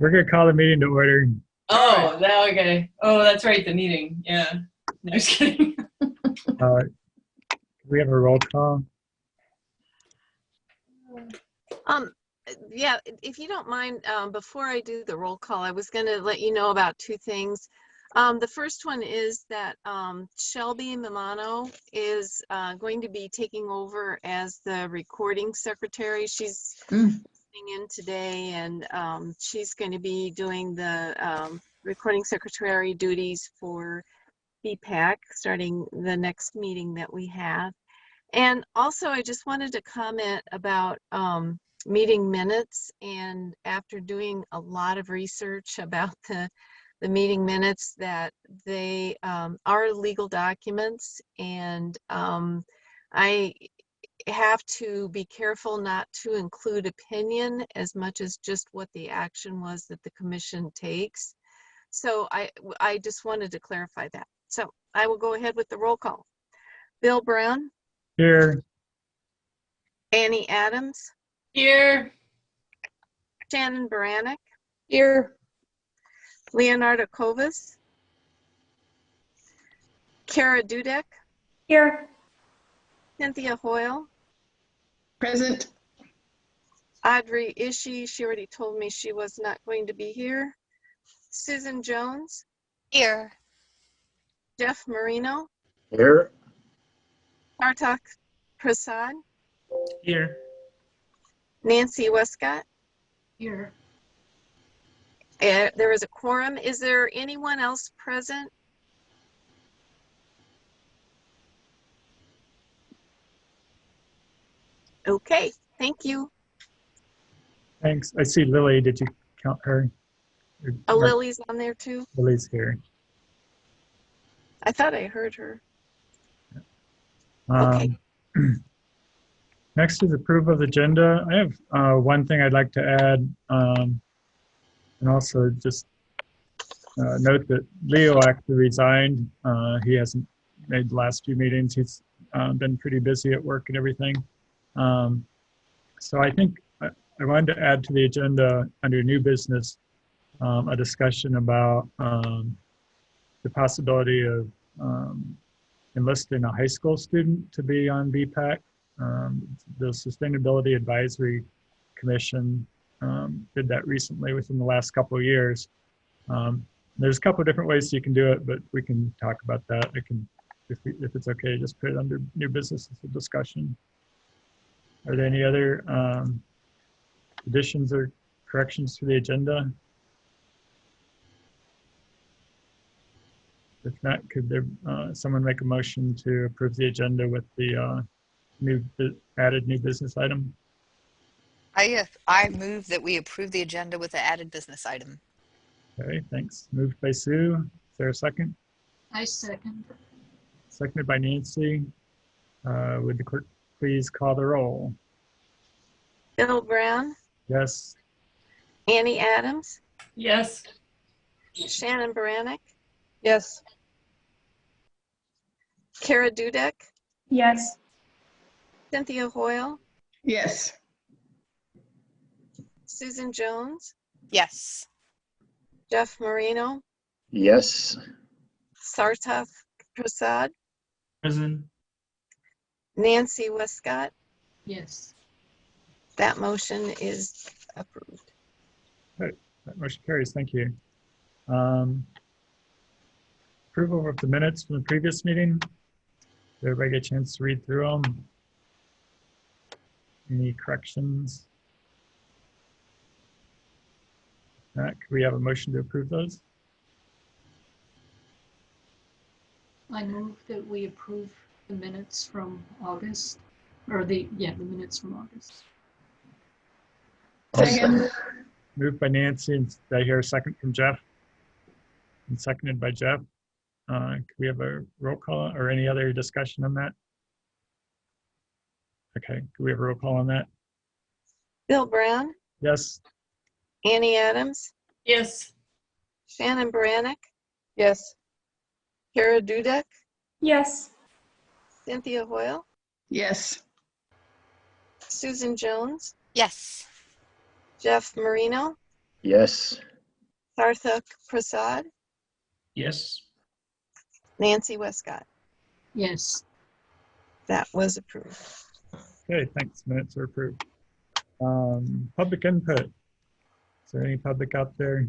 We're going to call the meeting to order. Oh, that, okay. Oh, that's right, the meeting. Yeah. No, just kidding. We have a roll call. Yeah, if you don't mind, before I do the roll call, I was going to let you know about two things. The first one is that Shelby Mimano is going to be taking over as the recording secretary. She's coming in today, and she's going to be doing the recording secretary duties for BPAC starting the next meeting that we have. And also, I just wanted to comment about meeting minutes, and after doing a lot of research about the meeting minutes, that they are legal documents, and I have to be careful not to include opinion as much as just what the action was that the commission takes. So I just wanted to clarify that. So I will go ahead with the roll call. Bill Brown. Here. Annie Adams. Here. Shannon Baranek. Here. Leonardo Kovas. Kara Dudek. Here. Cynthia Hoyle. Present. Audrey Ishii, she already told me she was not going to be here. Susan Jones. Here. Jeff Marino. Here. Sartak Prasad. Here. Nancy Westcott. Here. There is a quorum. Is there anyone else present? Okay, thank you. Thanks. I see Lily. Did you count her? Oh, Lily's on there too? Lily's here. I thought I heard her. Okay. Next is approval of the agenda. I have one thing I'd like to add, and also just note that Leo actually resigned. He hasn't made the last few meetings. He's been pretty busy at work and everything. So I think I wanted to add to the agenda under new business a discussion about the possibility of enlisting a high school student to be on BPAC. The Sustainability Advisory Commission did that recently within the last couple of years. There's a couple of different ways you can do it, but we can talk about that. I can, if it's okay, just put it under new business as a discussion. Are there any other additions or corrections to the agenda? If not, could there someone make a motion to approve the agenda with the added new business item? I move that we approve the agenda with the added business item. Okay, thanks. Moved by Sue. Is there a second? I second. Seconded by Nancy. Would the clerk please call the roll? Bill Brown. Yes. Annie Adams. Yes. Shannon Baranek. Yes. Kara Dudek. Yes. Cynthia Hoyle. Yes. Susan Jones. Yes. Jeff Marino. Yes. Sartak Prasad. Present. Nancy Westcott. Yes. That motion is approved. Right. That motion carries. Thank you. Approval of the minutes from the previous meeting. Did everybody get a chance to read through them? Any corrections? Could we have a motion to approve those? I move that we approve the minutes from August, or the minutes from August. Second. Moved by Nancy, and did I hear a second from Jeff? And seconded by Jeff. Could we have a roll call or any other discussion on that? Okay, could we have a roll call on that? Bill Brown. Yes. Annie Adams. Yes. Shannon Baranek. Yes. Kara Dudek. Yes. Cynthia Hoyle. Yes. Susan Jones. Yes. Jeff Marino. Yes. Sarthak Prasad, Yes. Nancy Westcott. Yes. That was approved. Okay, thanks. Minutes are approved. Public input. Is there any public out there?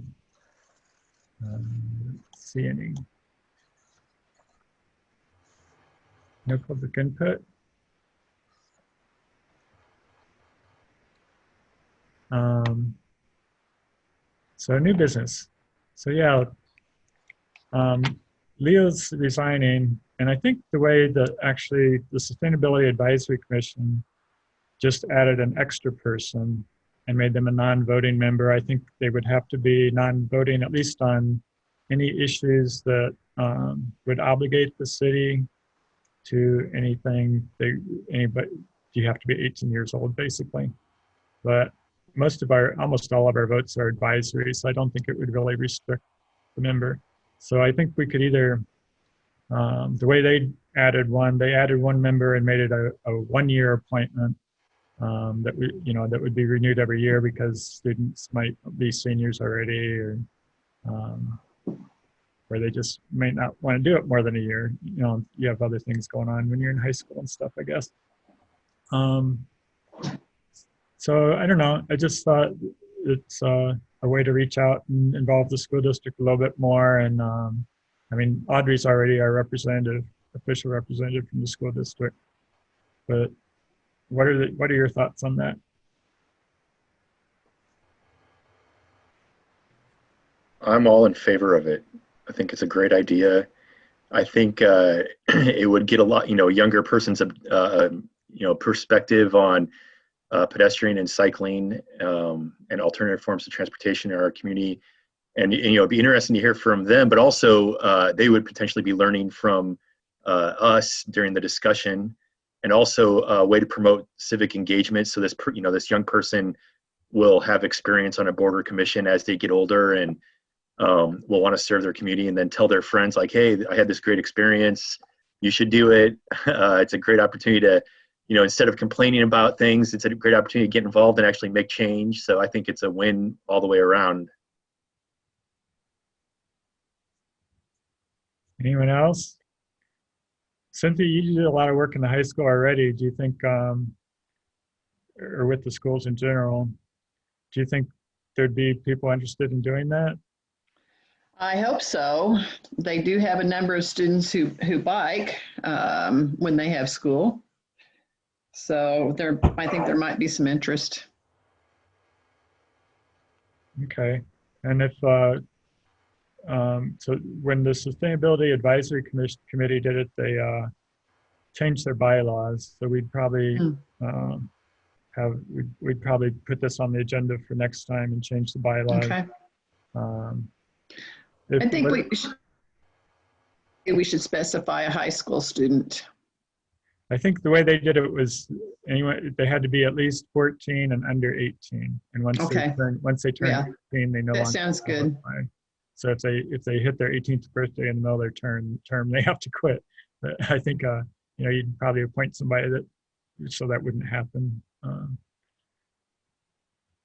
Let's see any. No public input. So new business. So yeah, Leo's resigning, and I think the way that actually the Sustainability Advisory Commission just added an extra person and made them a non-voting member. I think they would have to be non-voting at least on any issues that would obligate the city to anything. Anybody, you have to be 18 years old basically. But almost all of our votes are advisory, so I don't think it would really restrict the member. So I think we could either, the way they added one member and made it a 1-year appointment that would be renewed every year because students might be seniors already, or they just might not want to do it more than a year. You have other things going on when you're in high school and stuff, I guess. So I don't know. I just thought it's a way to reach out and involve the school district a little bit more. And I mean, Audrey's already our official representative from the school district. But what are your thoughts on that? I'm all in favor of it. I think it's a great idea. I think it would get a lot, younger person's, perspective on pedestrian and cycling and alternative forms of transportation in our community. And, it'd be interesting to hear from them, but also they would potentially be learning from us during the discussion, and also a way to promote civic engagement. So this, this young person will have experience on a board or commission as they get older, and will want to serve their community, and then tell their friends like, hey, I had this great experience, you should do it. It's a great opportunity to, instead of complaining about things, it's a great opportunity to get involved and actually make change. So I think it's a win all the way around. Anyone else? Cynthia, you did a lot of work in the high school already. Do you think, or with the schools in general, do you think there'd be people interested in doing that? I hope so. They do have a number of students who bike when they have school. So I think there might be some interest. Okay. And if, so when the Sustainability Advisory Committee did it, they changed their bylaws. So we'd probably we'd probably put this on the agenda for next time and change the bylaws. Okay. I think we should specify a high school student. I think the way they did it was, anyway, they had to be at least 14 and under 18. And once they turn 18, they no longer. That sounds good. Qualify. So if they hit their 18th birthday in the middle of their term, they have to quit. But I think you'd probably appoint somebody so that wouldn't happen.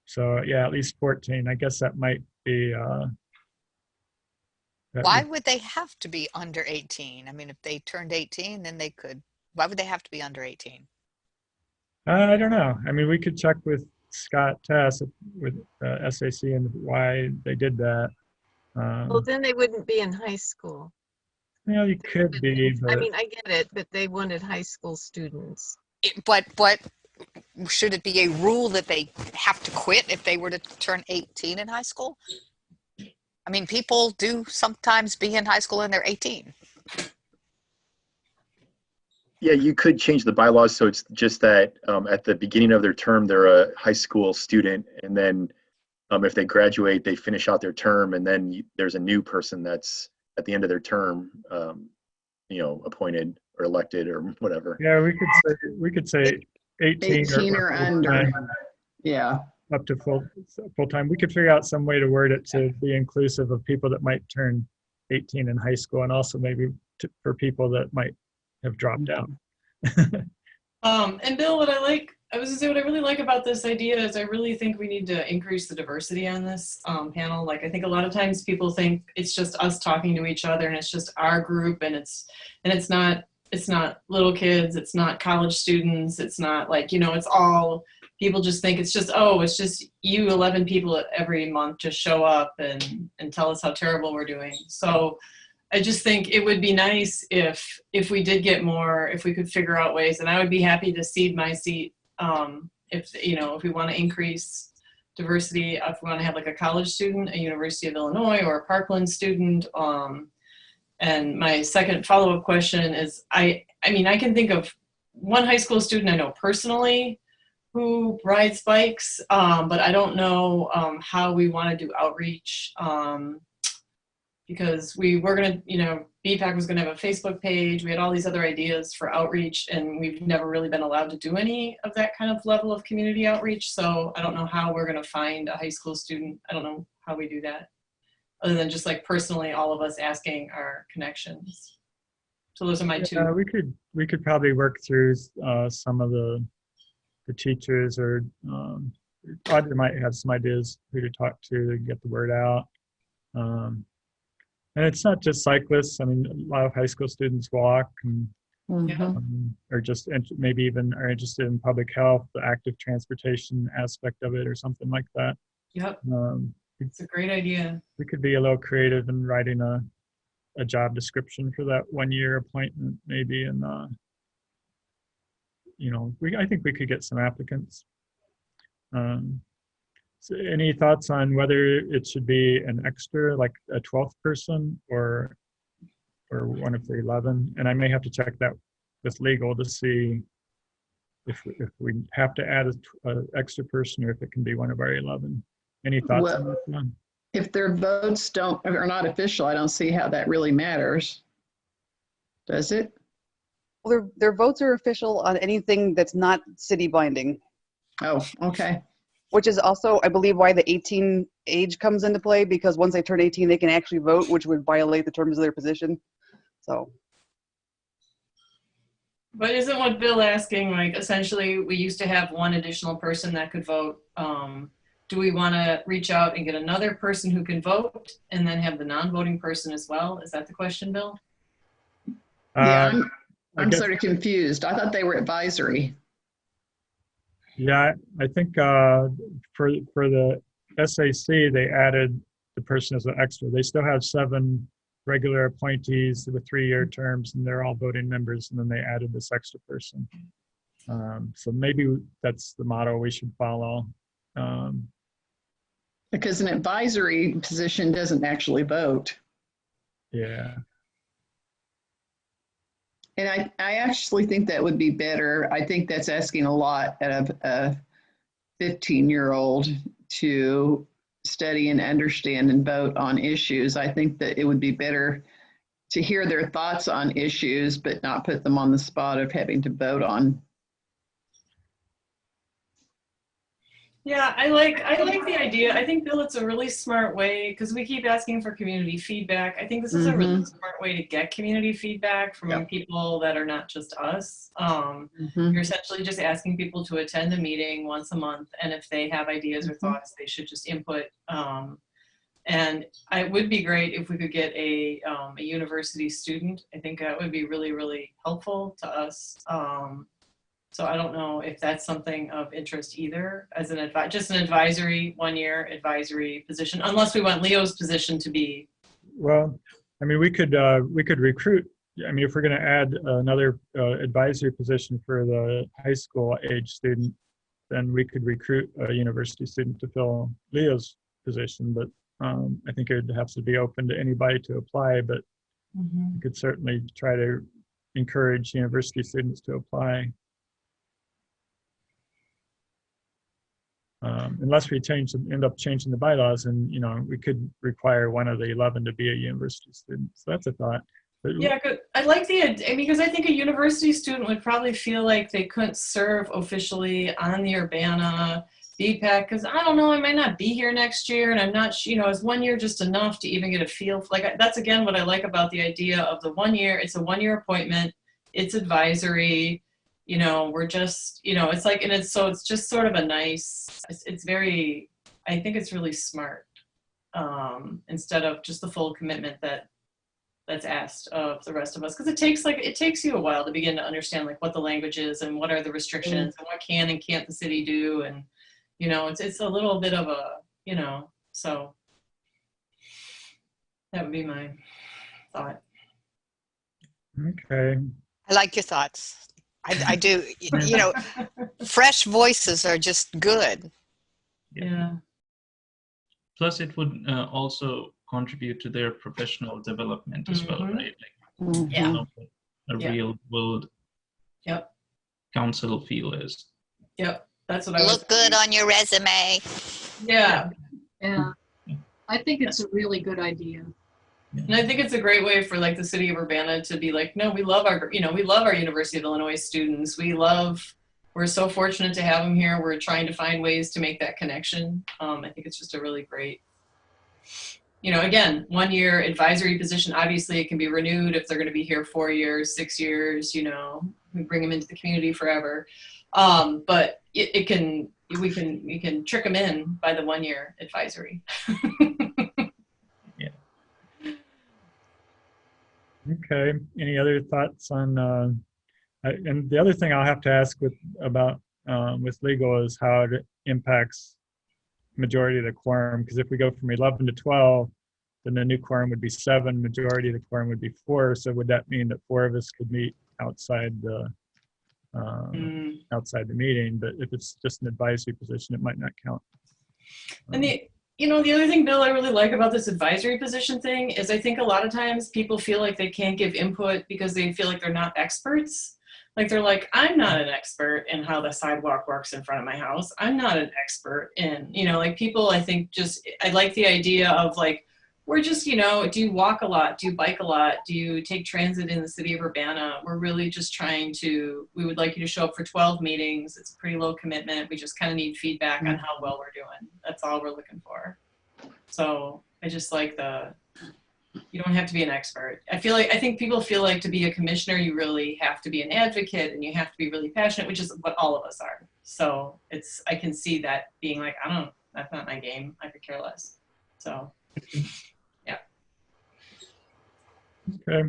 So yeah, at least 14. I guess that might be. Why would they have to be under 18? I mean, if they turned 18, then they could. Why would they have to be under 18? I don't know. I mean, we could check with Scott Tess with SAC and why they did that. Well, then they wouldn't be in high school. Yeah, you could be. But... I mean, I get it, but they wanted high school students. But should it be a rule that they have to quit if they were to turn 18 in high school? I mean, people do sometimes be in high school and they're 18. Yeah, you could change the bylaws so it's just that at the beginning of their term, they're a high school student, and then if they graduate, they finish out their term, and then there's a new person that's at the end of their term, appointed or elected or whatever. Yeah, we could say 18 or under. Yeah. Up to full time. We could figure out some way to word it to be inclusive of people that might turn 18 in high school, and also maybe for people that might have dropped out. And Bill, what I like I was gonna say what I really like about this idea is I really think we need to increase the diversity on this panel. Like I think a lot of times people think it's just us talking to each other and it's just our group and it's not little kids, it's not college students, it's not like, you know, it's all people just think it's just, oh, it's just you 11 people every month just show up and tell us how terrible we're doing. So I just think it would be nice if we did get more, if we could figure out ways, and I would be happy to cede my seat if, you know, if we want to increase diversity, if we want to have like a college student, a University of Illinois or a Parkland student. And my second follow-up question is, I mean, I can think of one high school student I know personally who rides bikes, but I don't know how we want to do outreach because we were going to, you know, BPAC was going to have a Facebook page. We had all these other ideas for outreach, and we've never really been allowed to do any of that kind of level of community outreach. So I don't know how we're going to find a high school student. I don't know how we do that, other than just like personally, all of us asking our connections. So those are my two. We could probably work through some of the teachers, or Audrey might have some ideas who to talk to get the word out. And it's not just cyclists. I mean, a lot of high school students walk and or just maybe even are interested in public health, the active transportation aspect of it, or something like that. Yep, it's a great idea. We could be a little creative in writing a job description for that 1-year appointment, maybe, and you know, I think we could get some applicants. So any thoughts on whether it should be an extra, like a 12th person, or one of the 11? And I may have to check that with legal to see if we have to add an extra person, or if it can be one of our 11. Any thoughts on that one? If their votes are not official, I don't see how that really matters. Does it? Well, their votes are official on anything that's not city binding, Oh, okay. which is also, I believe, why the 18 age comes into play, because once they turn 18, they can actually vote, which would violate the terms of their position. So. But isn't what Bill asking, like, essentially we used to have one additional person that could vote. Do we want to reach out and get another person who can vote and then have the non-voting person as well? Is that the question, Bill? Yeah, I'm sort of confused. I thought they were advisory. Yeah, I think for the SAC, they added the person as an extra. They still have 7 regular appointees with 3-year terms, and they're all voting members, and then they added this extra person. So maybe that's the model we should follow. Because an advisory position doesn't actually vote. Yeah. And I actually think that would be better. I think that's asking a lot out of a 15-year-old to study and understand and vote on issues. I think that it would be better to hear their thoughts on issues, but not put them on the spot of having to vote on. Yeah, I like the idea. I think, Bill, it's a really smart way, because we keep asking for community feedback. I think this is a really smart way to get community feedback from people that are not just us. You're essentially just asking people to attend a meeting once a month, and if they have ideas or thoughts, they should just input. And it would be great if we could get a university student. I think that would be really, really helpful to us. So I don't know if that's something of interest either, as just an advisory, 1-year advisory position, unless we want Leo's position to be. Well, I mean, we could recruit. I mean, if we're going to add another advisory position for the high school age student, then we could recruit a university student to fill Leo's position. But I think it would have to be open to anybody to apply. But we could certainly try to encourage university students to apply. Unless we end up changing the bylaws, and you know, we could require one of the 11 to be a university student. So that's a thought. But yeah, I like because I think a university student would probably feel like they couldn't serve officially on the Urbana BPAC, because I don't know, I might not be here next year, and I'm not, you know, is 1 year just enough to even get a feel? Like, that's again what I like about the idea of the 1 year. It's a 1-year appointment. It's advisory. you know, we're just, you know, it's like, and it's, so it's just sort of a nice, it's very, I think it's really smart. Instead of just the full commitment that's asked of the rest of us, because it takes you a while to begin to understand like what the language is and what are the restrictions and what can and can't the city do, and you know, it's a little bit of a, you know, so that would be my thought. Okay. I like your thoughts. I do. You know, fresh voices are just good. Yeah. Plus, it would also contribute to their professional development as well, right? Like, Yeah. know what a Yeah. real world Yep. council feel is. Yep. That's what I was Look good on your resume. Yeah. Yeah, I think it's a really good idea. And I think it's a great way for like the city of Urbana to be like, no, we love our, you know, we love our University of Illinois students. We're so fortunate to have them here. We're trying to find ways to make that connection. I think it's just a really great, you know, again, 1 year advisory position. Obviously it can be renewed if they're going to be here 4 years, 6 years, you know, we bring them into the community forever. But we can trick them in by the 1 year advisory. Okay. Any other thoughts on, and the other thing I'll have to ask with legal is how it impacts majority of the quorum, because if we go from 11 to 12, then the new quorum would be 7, majority of the quorum would be 4. So would that mean that 4 of us could meet outside the meeting? But if it's just an advisory position, it might not count. And you know, the other thing, Bill, I really like about this advisory position thing is I think a lot of times people feel like they can't give input because they feel like they're not experts. Like they're like, I'm not an expert in how the sidewalk works in front of my house. I'm not an expert in, you know, like people, I think I like the idea of like, we're just, you know, do you walk a lot? Do you bike a lot? Do you take transit in the city of Urbana? We're really just we would like you to show up for 12 meetings. It's a pretty low commitment. We just kind of need feedback on how well we're doing. That's all we're looking for. So I just like you don't have to be an expert. I think people feel like to be a commissioner, you really have to be an advocate and you have to be really passionate, which is what all of us are. So I can see that being like, that's not my game. I could care less. So. Okay.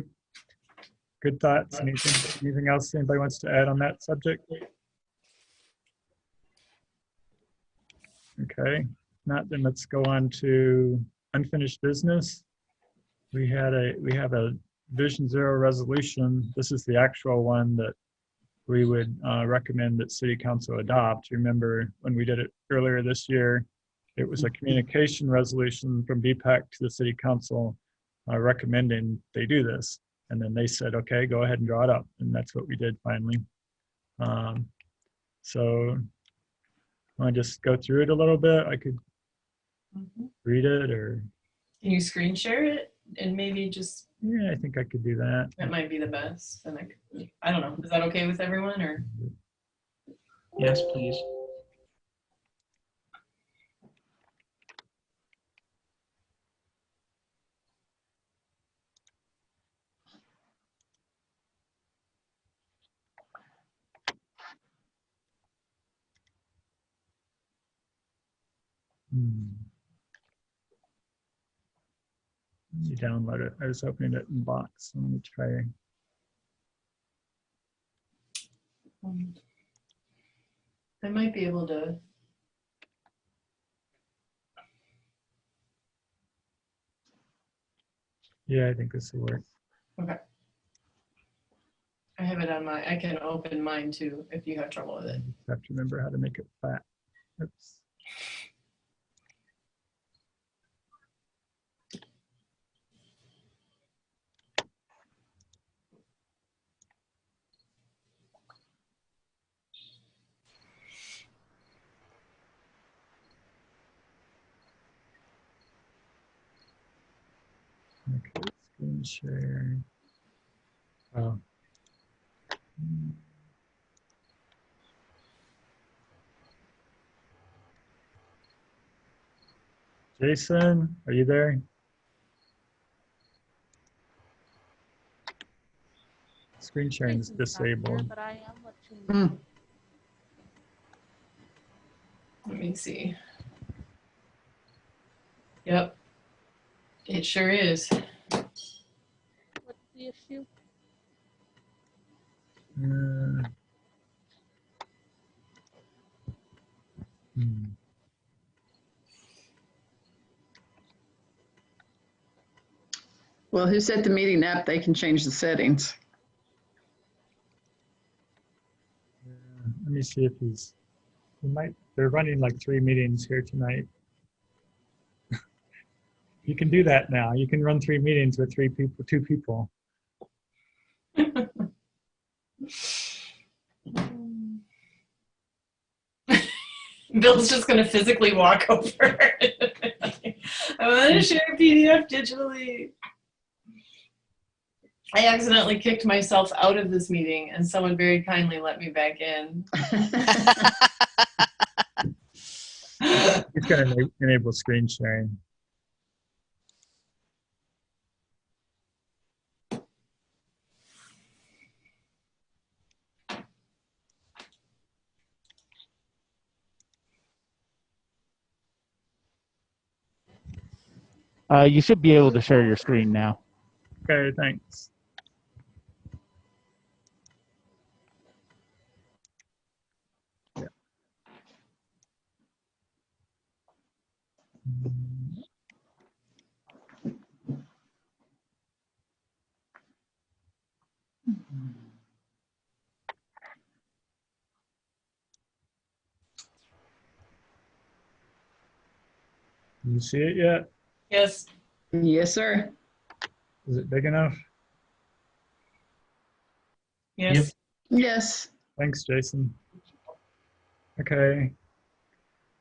Good thoughts. Anything else anybody wants to add on that subject? Okay. Not then let's go on to unfinished business. We have a Vision Zero resolution. This is the actual one that we would recommend that City Council adopt. You remember when we did it earlier this year, it was a communication resolution from BPAC to the City Council recommending they do this. And then they said, okay, go ahead and draw it up. And that's what we did finally. So I want to just go through it a little bit. I could read it, or. Can you screen share it and maybe just. Yeah, I think I could do that. That might be the best. And I don't know. Is that okay with everyone or? Yes, please. You download it. I was opening it in Box. Let me try. I might be able to. Yeah, I think this will work. Okay. I have it on I can open mine too if you have trouble with it. I have to remember how to make it flat. Oops. Okay, screen share. Oh. Jason, are you there? Screen sharing is Jason's not here, disabled. but I am watching. Hmm. Let me see. Yep, it sure is. What's the issue? Uh, hmm. Well, who set the meeting up? They can change the settings. Let me see if they're running like 3 meetings here tonight. You can do that now. You can run 3 meetings with 2 people. Bill's just gonna physically walk over. I want to share a PDF digitally. I accidentally kicked myself out of this meeting and someone very kindly let me back in. It's going to enable screen sharing. You should be able to share your screen now. Okay, thanks. Yeah. Can you see it yet? Yes. Yes, sir. Is it big enough? Yes. Yes. Thanks, Jason. Okay.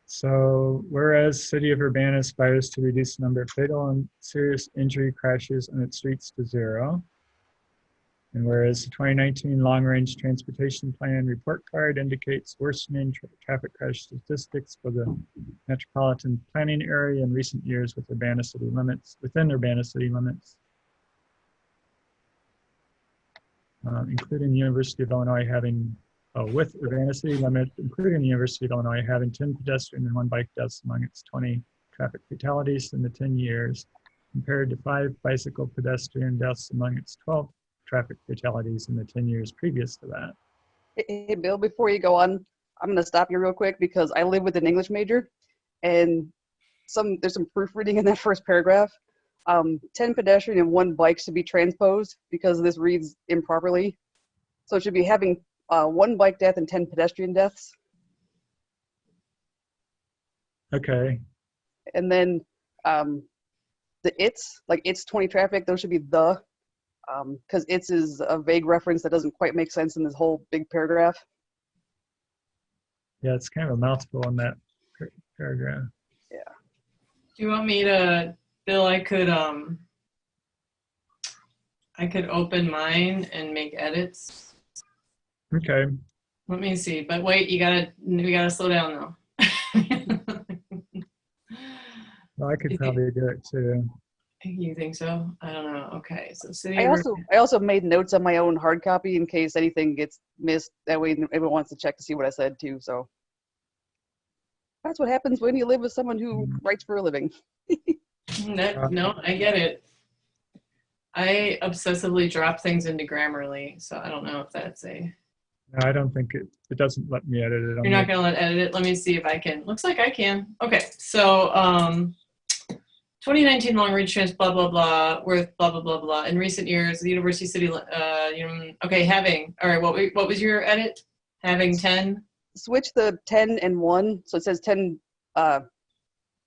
So, whereas City of Urbana aspires to reduce the number of fatal and serious injury crashes on its streets to 0, and whereas the 2019 Long Range Transportation Plan report card indicates worsening traffic crash statistics for the metropolitan planning area in recent years within Urbana city limits, including the University of Illinois having, with Urbana city limits, including the University of Illinois having 10 pedestrian and 1 bike deaths among its 20 traffic fatalities in the 10 years, compared to 5 bicycle pedestrian deaths among its 12 traffic fatalities in the 10 years previous to that. Hey, Bill, before you go on, I'm going to stop you real quick because I live with an English major, and there's some proofreading in that first paragraph. 10 pedestrian and 1 bike should be transposed because this reads improperly. So it should be having 1 bike death and 10 pedestrian deaths. Okay. And then it's 20 traffic, those should be the, because it's is a vague reference that doesn't quite make sense in this whole big paragraph. Yeah, it's kind of a mouthful in that paragraph. Yeah. Do you want me to, Bill, I could open mine and make edits. Okay. Let me see, but wait, we gotta slow down though. Well, I could probably do it too. You think so? I don't know. Okay, so city. I also made notes on my own hard copy in case anything gets missed. That way everyone wants to check to see what I said too. So that's what happens when you live with someone who writes for a living. No, I get it. I obsessively drop things into Grammarly, so I don't know if that's a. No, I don't think it doesn't let me edit it. You're not gonna edit it. Let me see if I can. Looks like I can. Okay, so 2019 long range trans blah blah blah worth blah blah blah blah. In recent years, the University City okay, having, all right, what was your edit? Having 10? Switch the 10 and 1, so it says 10 it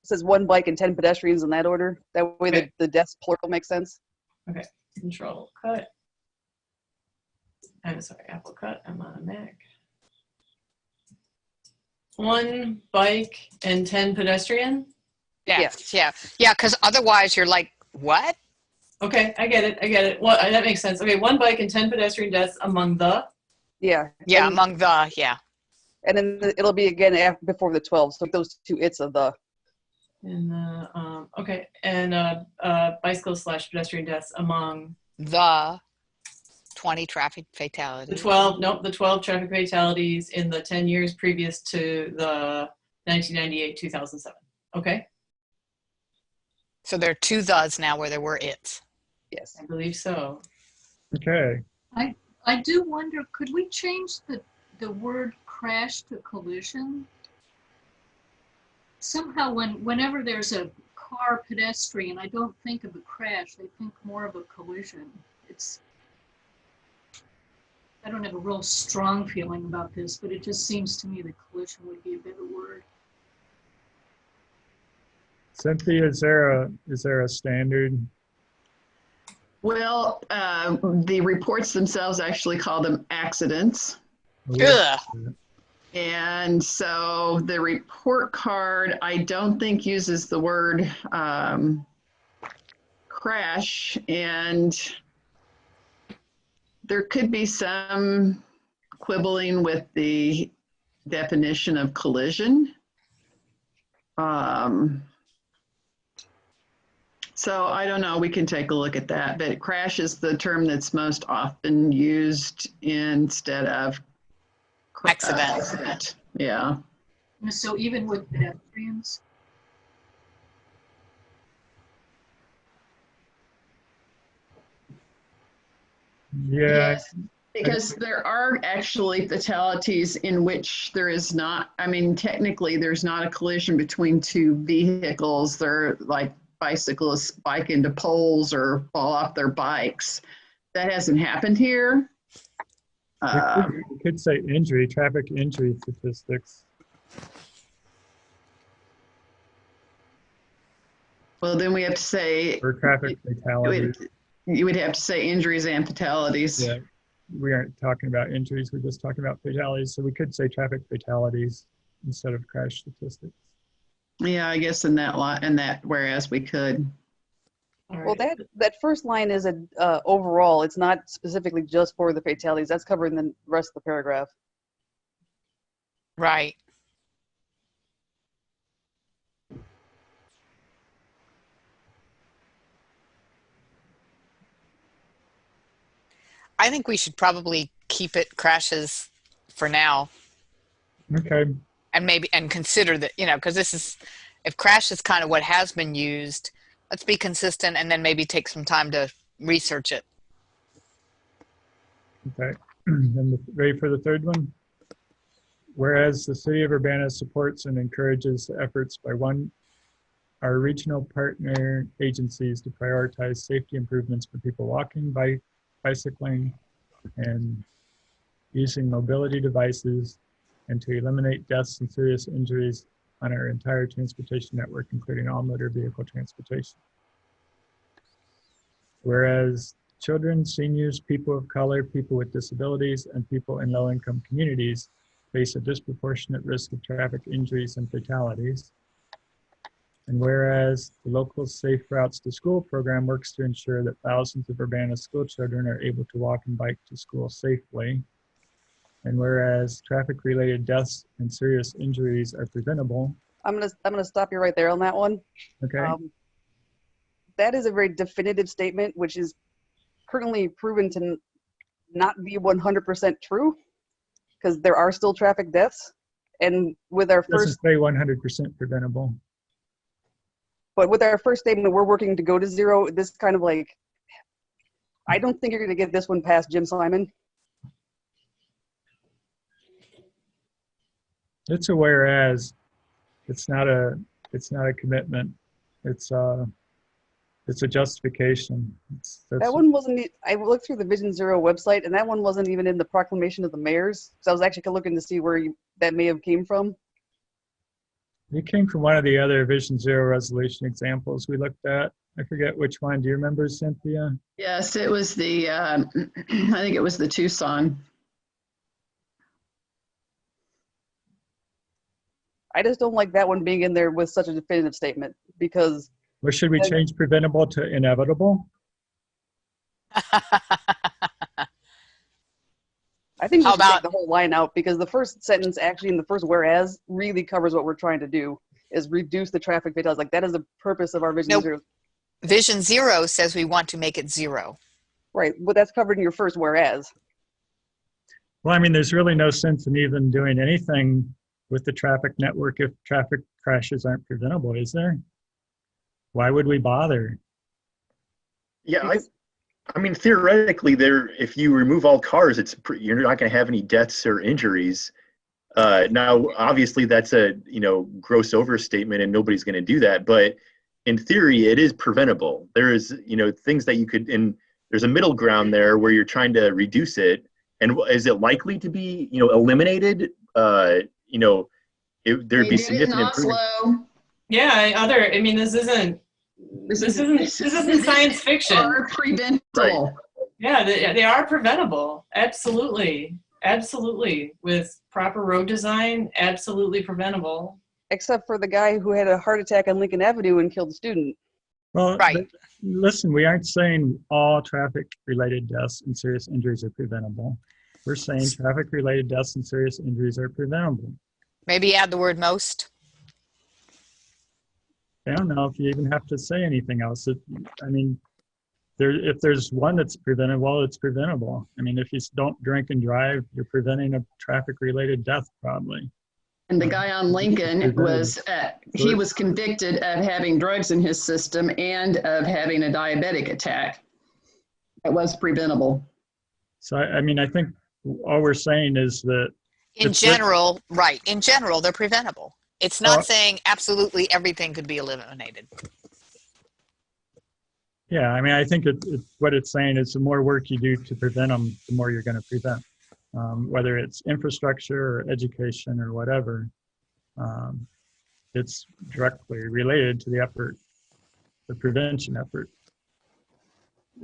says 1 bike and 10 pedestrians in that order. That way Okay. the deaths plural makes sense. Okay, control cut. I'm sorry, Apple cut. I'm on a Mac. 1 bike and 10 pedestrian. Yeah. Because otherwise you're like, what? Okay, I get it. Well, that makes sense. Okay, 1 bike and 10 pedestrian deaths among the. Yeah. Yeah, and, among the, yeah. And then it'll be again before the 12. So those 2 it's of the. And okay, and bicycle / pedestrian deaths among The 20 traffic The fatalities. 12, nope, the 12 traffic fatalities in the 10 years previous to the 1998-2007. Okay, So there are two thes now where there were its. Yes. I believe so. Okay. I do wonder, could we change the word crash to collision? Somehow whenever there's a car pedestrian, I don't think of a crash, I think more of a collision. I don't have a real strong feeling about this, but it just seems to me that collision would be a better word. Cynthia, is there a standard? Well, the reports themselves actually call them accidents. Ugh. And so the report card, I don't think uses the word crash, and there could be some quibbling with the definition of collision. So I don't know, we can take a look at that, but crash is the term that's most often used instead of Accident. Yeah. So even with pedestrians? Yeah. Because there are actually fatalities in which there is not, I mean, technically there's not a collision between two vehicles. They're like bicyclists bike into poles or fall off their bikes. That hasn't happened here. We could say traffic injury statistics. Well, then we have to say, Or traffic fatalities. you would have to say injuries and fatalities. Yeah, we aren't talking about injuries, we're just talking about fatalities. So we could say traffic fatalities instead of crash statistics. Yeah, I guess in that line, in that whereas we could. All right. Well, that first line is overall. It's not specifically just for the fatalities. That's covering the rest of the paragraph. Right. I think we should probably keep it crashes for now. Okay. And consider that, because if crash is kind of what has been used, let's be consistent and then maybe take some time to research it. Okay. And ready for the third one? Whereas the city of Urbana supports and encourages the efforts by our regional partner agencies to prioritize safety improvements for people walking, bicycling, and using mobility devices, and to eliminate deaths and serious injuries on our entire transportation network, including all motor vehicle transportation. Whereas children, seniors, people of color, people with disabilities, and people in low-income communities face a disproportionate risk of traffic injuries and fatalities. And whereas the local Safe Routes to School program works to ensure that thousands of Urbana school children are able to walk and bike to school safely. And whereas traffic-related deaths and serious injuries are preventable. I'm gonna stop you right there on that one. Okay. That is a very definitive statement, which is currently proven to not be 100% true, because there are still traffic deaths. And with our first, Doesn't say 100% preventable. but with our first statement, we're working to go to zero. This kind of like, I don't think you're gonna get this one past Jim Simon. It's a whereas. It's not a commitment. It's a justification. That one wasn't, I looked through the Vision Zero website, and that one wasn't even in the proclamation of the mayors. So I was actually looking to see where that may have came from. It came from one of the other Vision Zero resolution examples we looked at. I forget which one. Do you remember, Cynthia? Yes, it was the, I think it was the Tucson. I just don't like that one being in there with such a definitive statement, because Or should we change preventable to inevitable? I think we How should take about- the whole line out, because the first sentence actually in the first whereas really covers what we're trying to do, is reduce the traffic fatalities. Like, that is the purpose of our Vision Nope. Zero. Vision Zero says we want to make it zero. Right, but that's covered in your first whereas. Well, I mean, there's really no sense in even doing anything with the traffic network if traffic crashes aren't preventable, is there? Why would we bother? Yeah, I mean, theoretically, if you remove all cars, you're not going to have any deaths or injuries. Now, obviously, that's a gross overstatement, and nobody's going to do that. But in theory, it is preventable. There is things that you could, and there's a middle ground there where you're trying to reduce it. And is it likely to be eliminated? There'd be significant improvement. Yeah, I mean, this isn't science fiction. Are preventable. Right. Yeah, they are preventable. Absolutely. Absolutely. With proper road design, absolutely preventable. Except for the guy who had a heart attack on Lincoln Avenue and killed a student. Well, Right. Listen, we aren't saying all traffic-related deaths and serious injuries are preventable. We're saying traffic-related deaths and serious injuries are preventable. Maybe add the word most. I don't know if you even have to say anything else. I mean, if there's one that's preventable, it's preventable. I mean, if you don't drink and drive, you're preventing a traffic-related death probably. And the guy on Lincoln he was convicted of having drugs in his system and of having a diabetic attack. It was preventable. So, I mean, I think all we're saying is that In general, right. In general, they're preventable. It's not saying absolutely everything could be eliminated. yeah, I mean, I think what it's saying is the more work you do to prevent them, the more you're going to prevent. Whether it's infrastructure or education or whatever, it's directly related to the effort, the prevention effort.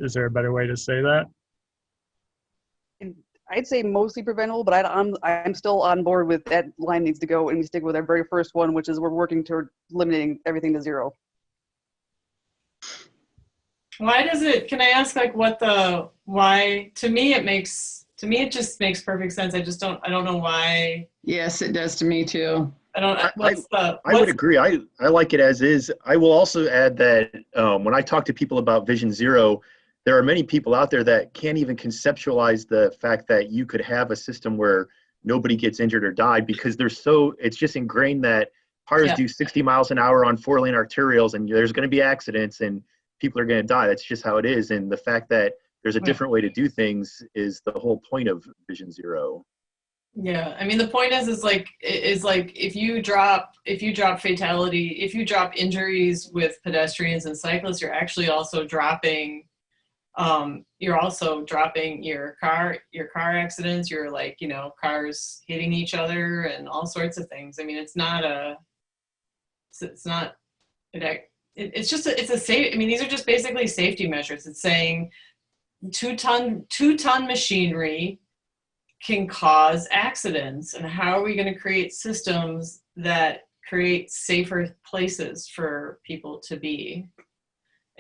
Is there a better way to say that? I'd say mostly preventable, but I'm still on board with that line needs to go, and we stick with our very first one, which is we're working toward limiting everything to zero. Why does it, can I ask like why, to me it just makes perfect sense. I don't know why. Yes, it does to me too. I would agree. I like it as is. I will also add that when I talk to people about Vision Zero, there are many people out there that can't even conceptualize the fact that you could have a system where nobody gets injured or died because it's just ingrained that cars do 60 miles an hour on 4-lane arterials and there's going to be accidents and people are going to die. That's just how it is. And the fact that there's a different way to do things is the whole point of Vision Zero. Yeah, I mean the point is like if you drop fatality, if you drop injuries with pedestrians and cyclists, you're actually also dropping your car accidents, you're like, cars hitting each other and all sorts of things. I mean, it's a safe, I mean, these are just basically safety measures. It's saying 2-ton machinery can cause accidents, and how are we going to create systems that create safer places for people to be?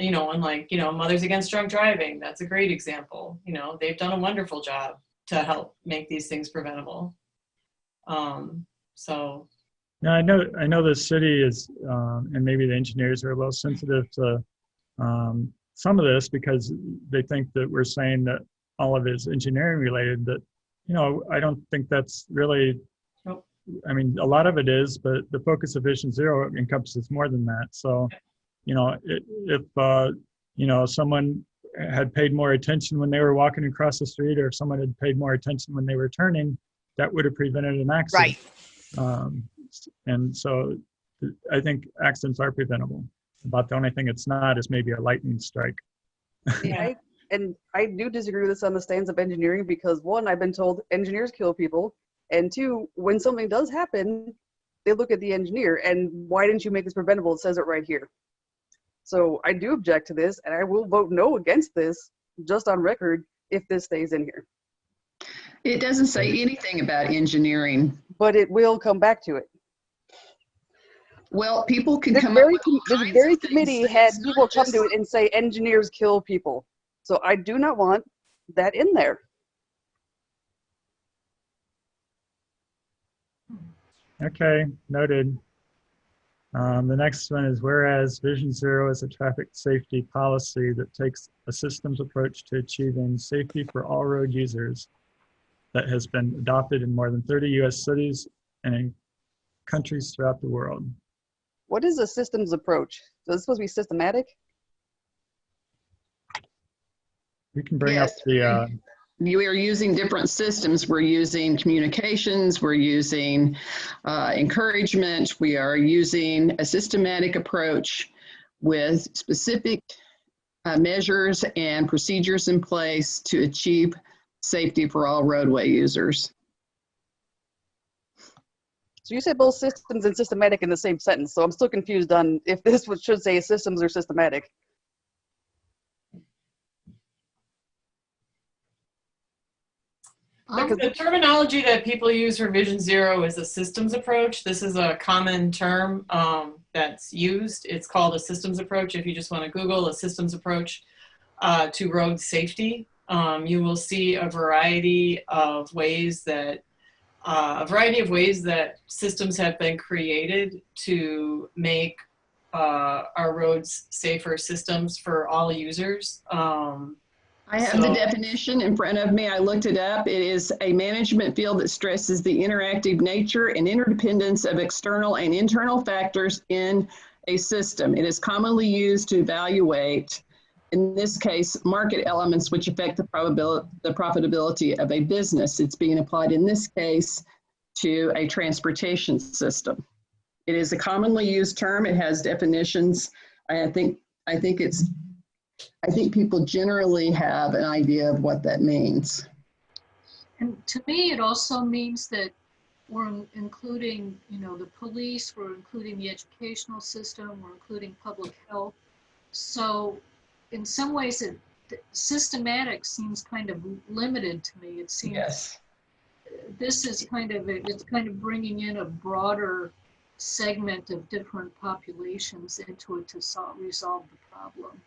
And like, Mothers Against Drunk Driving, that's a great example. They've done a wonderful job to help make these things preventable. So. Yeah, I know the city is, and maybe the engineers are a little sensitive to some of this because they think that we're saying that all of it is engineering related, but I don't think that's really, I mean, a lot of it is, but the focus of Vision Zero encompasses more than that. So, if someone had paid more attention when they were walking across the street, or if someone had paid more attention when they were turning, that would have prevented an accident. Right. And so I think accidents are preventable. About the only thing it's not is maybe a lightning strike. Yeah. And I do disagree with this on the stance of engineering because one, I've been told engineers kill people, and two, when something does happen, they look at the engineer and why didn't you make this preventable? It says it right here. So I do object to this, and I will vote no against this, just on record, if this stays in here. It doesn't say anything about engineering. But it will come back to it. Well, people can come up with all this kinds very of things. committee had people come to it and say engineers kill people. So I do not want that in there. Okay, noted. The next one is whereas Vision Zero is a traffic safety policy that takes a systems approach to achieving safety for all road users that has been adopted in more than 30 US cities and in countries throughout the world. What is a systems approach? So it's supposed to be systematic? We can bring up Yes, the, we are using different systems. We're using communications, we're using encouragement, we are using a systematic approach with specific measures and procedures in place to achieve safety for all roadway users. So you said both systems and systematic in the same sentence, so I'm still confused on if this should say systems or systematic. The terminology that people use for Vision Zero is a systems approach. This is a common term that's used. It's called a systems approach. If you just want to Google a systems approach to road safety, you will see a variety of ways that systems have been created to make our roads safer systems for all users. I have the definition in front of me. I looked it up. It is a management field that stresses the interactive nature and interdependence of external and internal factors in a system. It is commonly used to evaluate, in this case, market elements which affect the profitability of a business. It's being applied in this case to a transportation system. It is a commonly used term. It has definitions. I think people generally have an idea of what that means. And to me, it also means that we're including, the police, we're including the educational system, we're including public health. So in some ways, systematic seems kind of limited to me. It seems yes. This is it's kind of bringing in a broader segment of different populations into it to resolve the problem.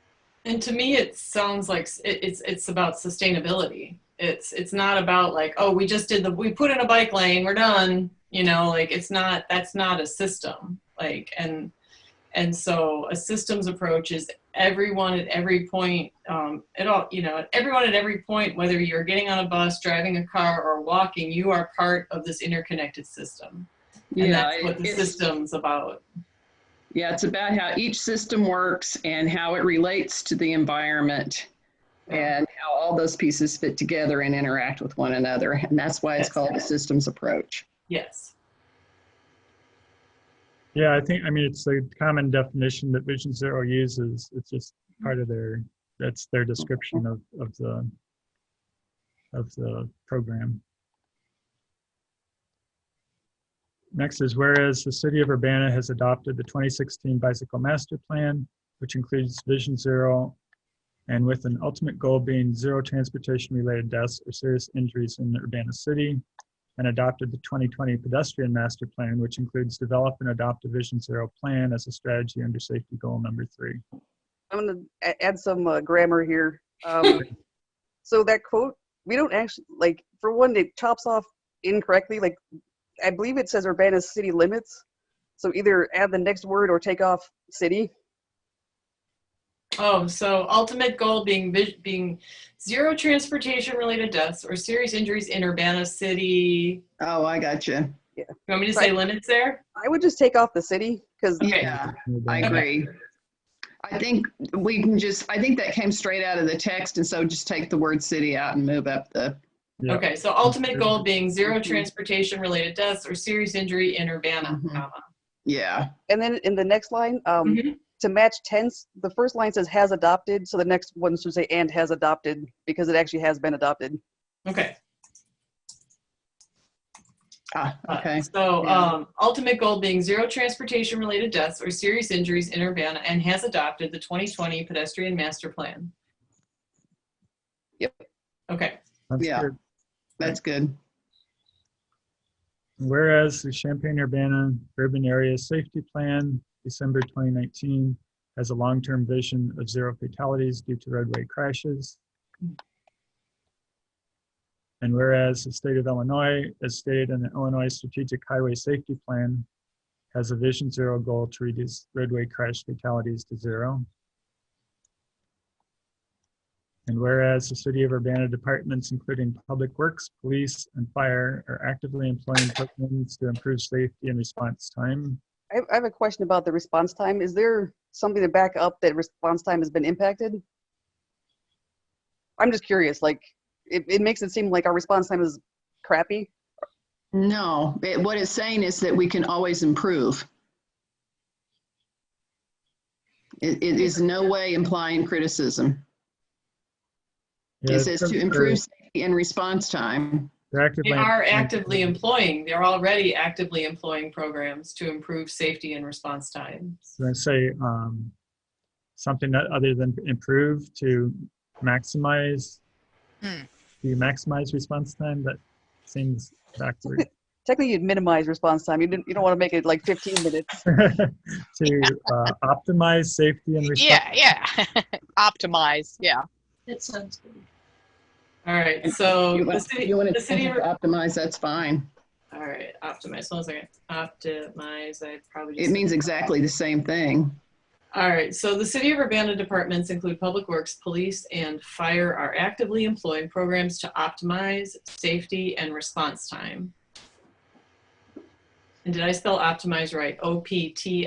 And to me, it sounds like it's about sustainability. It's not about like, oh, we put in a bike lane, we're done. That's not a system. And so a systems approach is everyone at every point, everyone at every point, whether you're getting on a bus, driving a car, or walking, you are part of this interconnected system. And that's what the system's about. Yeah, it's about how each system works and how it relates to the environment and how all those pieces fit together and interact with one another. And that's why it's called a systems approach. Yes. yeah, it's a common definition that Vision Zero uses. It's just part of that's their description of the program. Next is whereas the city of Urbana has adopted the 2016 Bicycle Master Plan, which includes Vision Zero, and with an ultimate goal being zero transportation-related deaths or serious injuries in the Urbana city, and adopted the 2020 Pedestrian Master Plan, which includes develop and adopt a Vision Zero plan as a strategy under safety goal number 3. I'm going to add some grammar here. So that quote, we don't actually, for one, it chops off incorrectly. I believe it says Urbana city limits. So either add the next word or take off city. Oh, so ultimate goal being zero transportation related deaths or serious injuries in Urbana city. Oh, I got you. Yeah. You want me to say limits there? I would just take off the city because Yeah, I agree. I think that came straight out of the text, and so just take the word city out and move up the. Yeah. Okay, so ultimate goal being zero transportation related deaths or serious injury in Urbana, comma. Yeah. And then in the next line, to match tense, the first line says has adopted, so the next one should say and has adopted because it actually has been adopted. Okay. Okay. So ultimate goal being zero transportation related deaths or serious injuries in Urbana and has adopted the 2020 Pedestrian Master Plan. Yep. Okay. That's Yeah. good. That's good. Whereas the Champaign-Urbana Urban Area Safety Plan, December 2019, has a long-term vision of zero fatalities due to roadway crashes. And whereas the state of Illinois, as stated in the Illinois Strategic Highway Safety Plan, has a Vision Zero goal to reduce roadway crash fatalities to 0. And whereas the City of Urbana departments, including Public Works, Police, and Fire, are actively employing programs to improve safety and response time. I have a question about the response time. Is there something to back up that response time has been impacted? I'm just curious, like, it makes it seem like our response time is crappy. No, what it's saying is that we can always improve. It is no way implying criticism. Yeah, It says to improve safety and response time. They're actively They are actively employing, they're already actively employing programs to improve safety and response times. So I say something that other than improve to maximize. Hmm. Do you maximize response time? That seems backward. Technically, you'd minimize response time. You don't want to make it like 15 minutes. To optimize safety and response. Yeah. Optimize. Yeah. That sounds good. All right, so You the want city, you want the to city, optimize, that's fine. all right, optimize, hold on a second. Optimize, I probably just. It means exactly the same thing. All right, so the City of Urbana departments include Public Works, Police, and Fire are actively employing programs to optimize safety and response time. And did I spell optimize right? O-P-T-I-M-I-Z-E?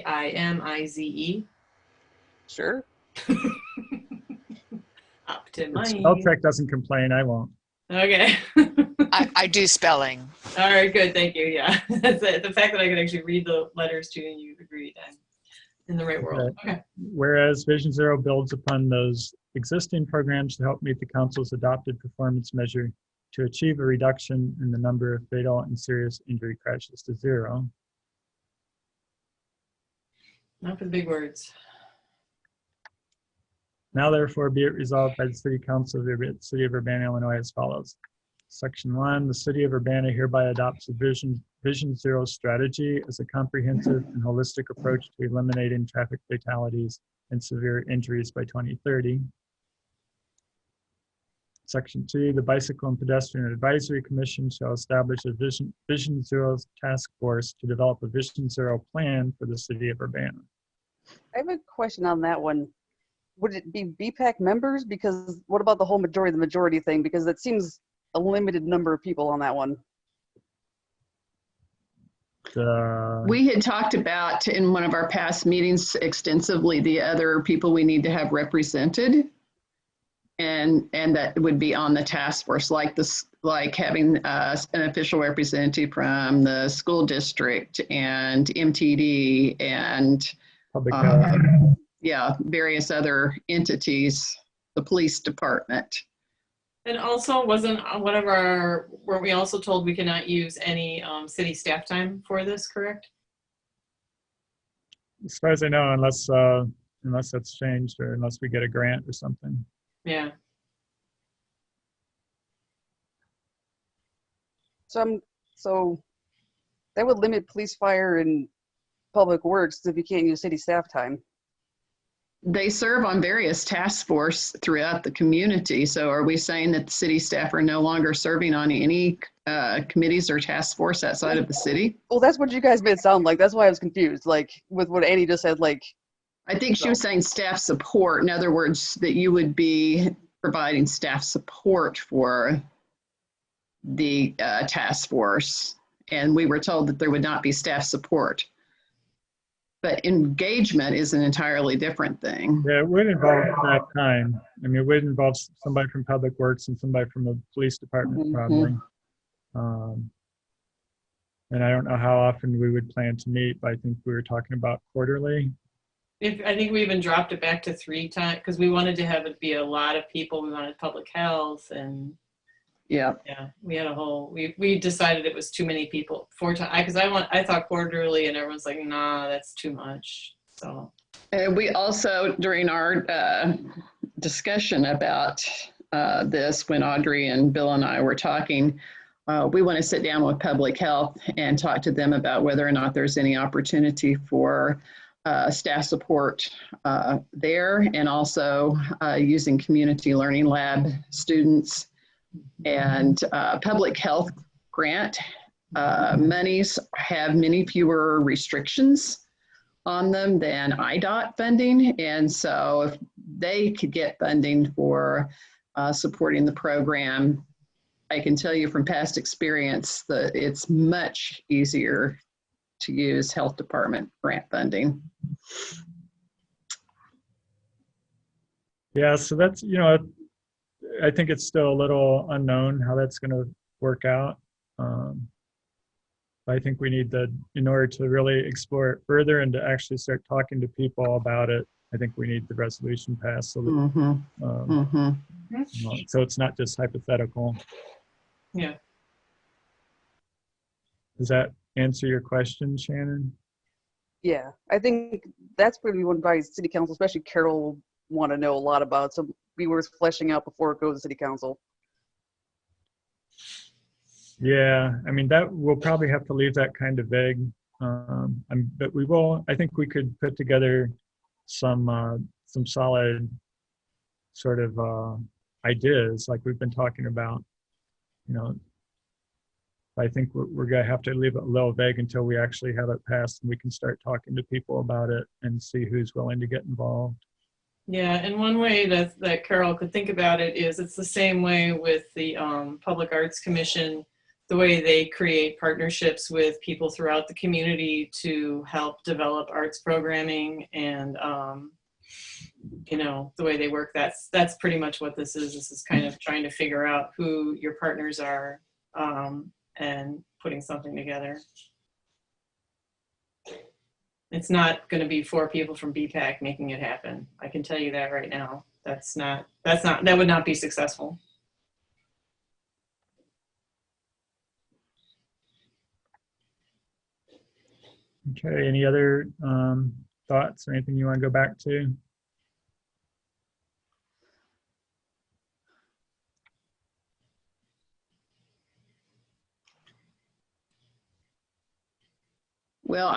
Sure. Optimize. Spell check doesn't complain. I won't. Okay. I do spelling. All right, good, thank you, yeah. That's it. The fact that I could actually read the letters too and you agreed, I'm in the right world. Okay. Whereas Vision Zero builds upon those existing programs to help meet the council's adopted performance measure to achieve a reduction in the number of fatal and serious injury crashes to 0. Not for the big words. Now therefore be it resolved by the City Council of the City of Urbana, Illinois as follows. Section 1, the City of Urbana hereby adopts a Vision Zero strategy as a comprehensive and holistic approach to eliminating traffic fatalities and severe injuries by 2030. Section 2, the Bicycle and Pedestrian Advisory Commission shall establish a Vision Zero task force to develop a Vision Zero plan for the City of Urbana. I have a question on that one. Would it be BPAC members? Because what about the whole majority thing? Because that seems a limited number of people on that one. We had talked about in one of our past meetings extensively the other people we need to have represented, and that would be on the task force, like having an official representative from the school district and MTD and Public health. yeah, various other entities, the police department. And also weren't we also told we cannot use any city staff time for this, correct? As far as I know, unless that's changed or unless we get a grant or something. Yeah. So that would limit police, fire, and public works if you can't use city staff time. They serve on various task force throughout the community. So are we saying that the city staff are no longer serving on any committees or task force outside of the city? Well, that's what you guys made it sound like. That's why I was confused, like with what Annie just said, like. I think she was saying staff support. In other words, that you would be providing staff support for the task force. And we were told that there would not be staff support. But engagement is an entirely different thing. Yeah, it would involve that time. I mean, it would involve somebody from Public Works and somebody from the police department probably. And I don't know how often we would plan to meet, but I think we were talking about quarterly. I think we even dropped it back to 3 times because we wanted to have it be a lot of people. We wanted public health and yeah, we had a whole, we decided it was too many people 4 times because I thought quarterly and everyone's like, nah, that's too much. So. And we also, during our discussion about this, when Audrey and Bill and I were talking, we want to sit down with public health and talk to them about whether or not there's any opportunity for staff support there, and also using community learning lab students and public health grant monies have many fewer restrictions on them than IDOT funding. And so if they could get funding for supporting the program, I can tell you from past experience that it's much easier to use health department grant funding. Yeah, so that's, you know, I think it's still a little unknown how that's going to work out. I think we need to, in order to really explore it further and to actually start talking to people about it, I think we need the resolution passed so that, you know, so it's not just hypothetical. Yeah. Does that answer your question, Shannon? Yeah, I think that's probably one by city council, especially Carol, want to know a lot about. So be worth fleshing out before it goes to city council. Yeah, I mean, that we'll probably have to leave that kind of vague. But we will, I think we could put together some solid sort of ideas like we've been talking about, you know. I think we're going to have to leave it a little vague until we actually have it passed and we can start talking to people about it and see who's willing to get involved. Yeah, and one way that Carol could think about it is it's the same way with the Public Arts Commission, the way they create partnerships with people throughout the community to help develop arts programming, and you know, the way they work, that's pretty much what this is. This is kind of trying to figure out who your partners are and putting something together. It's not going to be 4 people from BPAC making it happen. I can tell you that right now. That would not be successful. Okay, any other thoughts or anything you want to go back to? Well,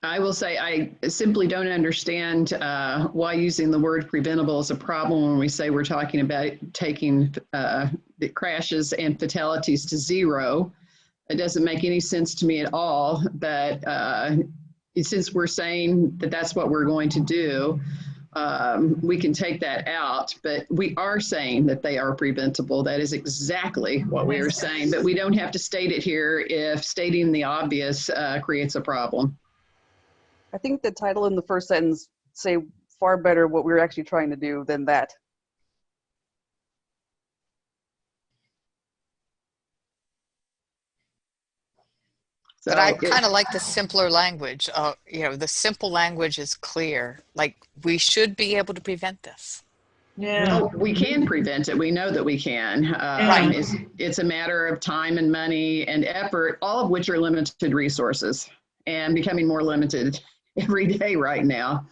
I will say I simply don't understand why using the word preventable is a problem when we say we're talking about taking the crashes and fatalities to 0. It doesn't make any sense to me at all. But since we're saying that that's what we're going to do, we can take that out. But we are saying that they are preventable. That is exactly what we are saying. But we don't have to state it here if stating the obvious creates a problem. I think the title in the first sentence say far better what we're actually trying to do than that. But I kind of like the simpler language. You know, the simple language is clear. Like, we should be able to prevent this. Yeah. Oh, we can prevent it. We know that we can. Right. It's a matter of time and money and effort, all of which are limited resources and becoming more limited every day right now.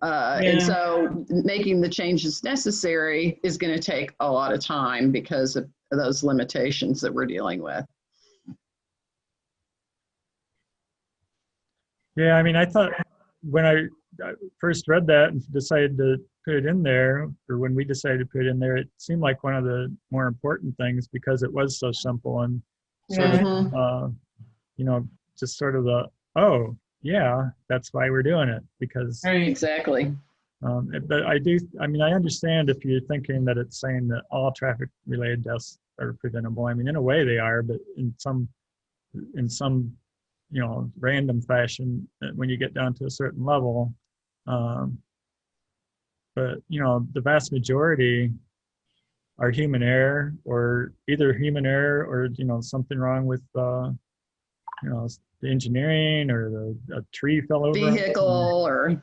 And so making the changes necessary is going to take a lot of time because of those limitations that we're dealing with. Yeah, I mean, I thought when I first read that and decided to put it in there, or when we decided to put it in there, it seemed like one of the more important things because it was so simple and sort of, you know, just sort of the, oh, yeah, that's why we're doing it, because exactly. But I mean, I understand if you're thinking that it's saying that all traffic-related deaths are preventable. I mean, in a way they are, but in some, you know, random fashion when you get down to a certain level. But, you know, the vast majority are human error, or either human error or, you know, something wrong with, you know, the engineering, or a tree fell over. Vehicle, or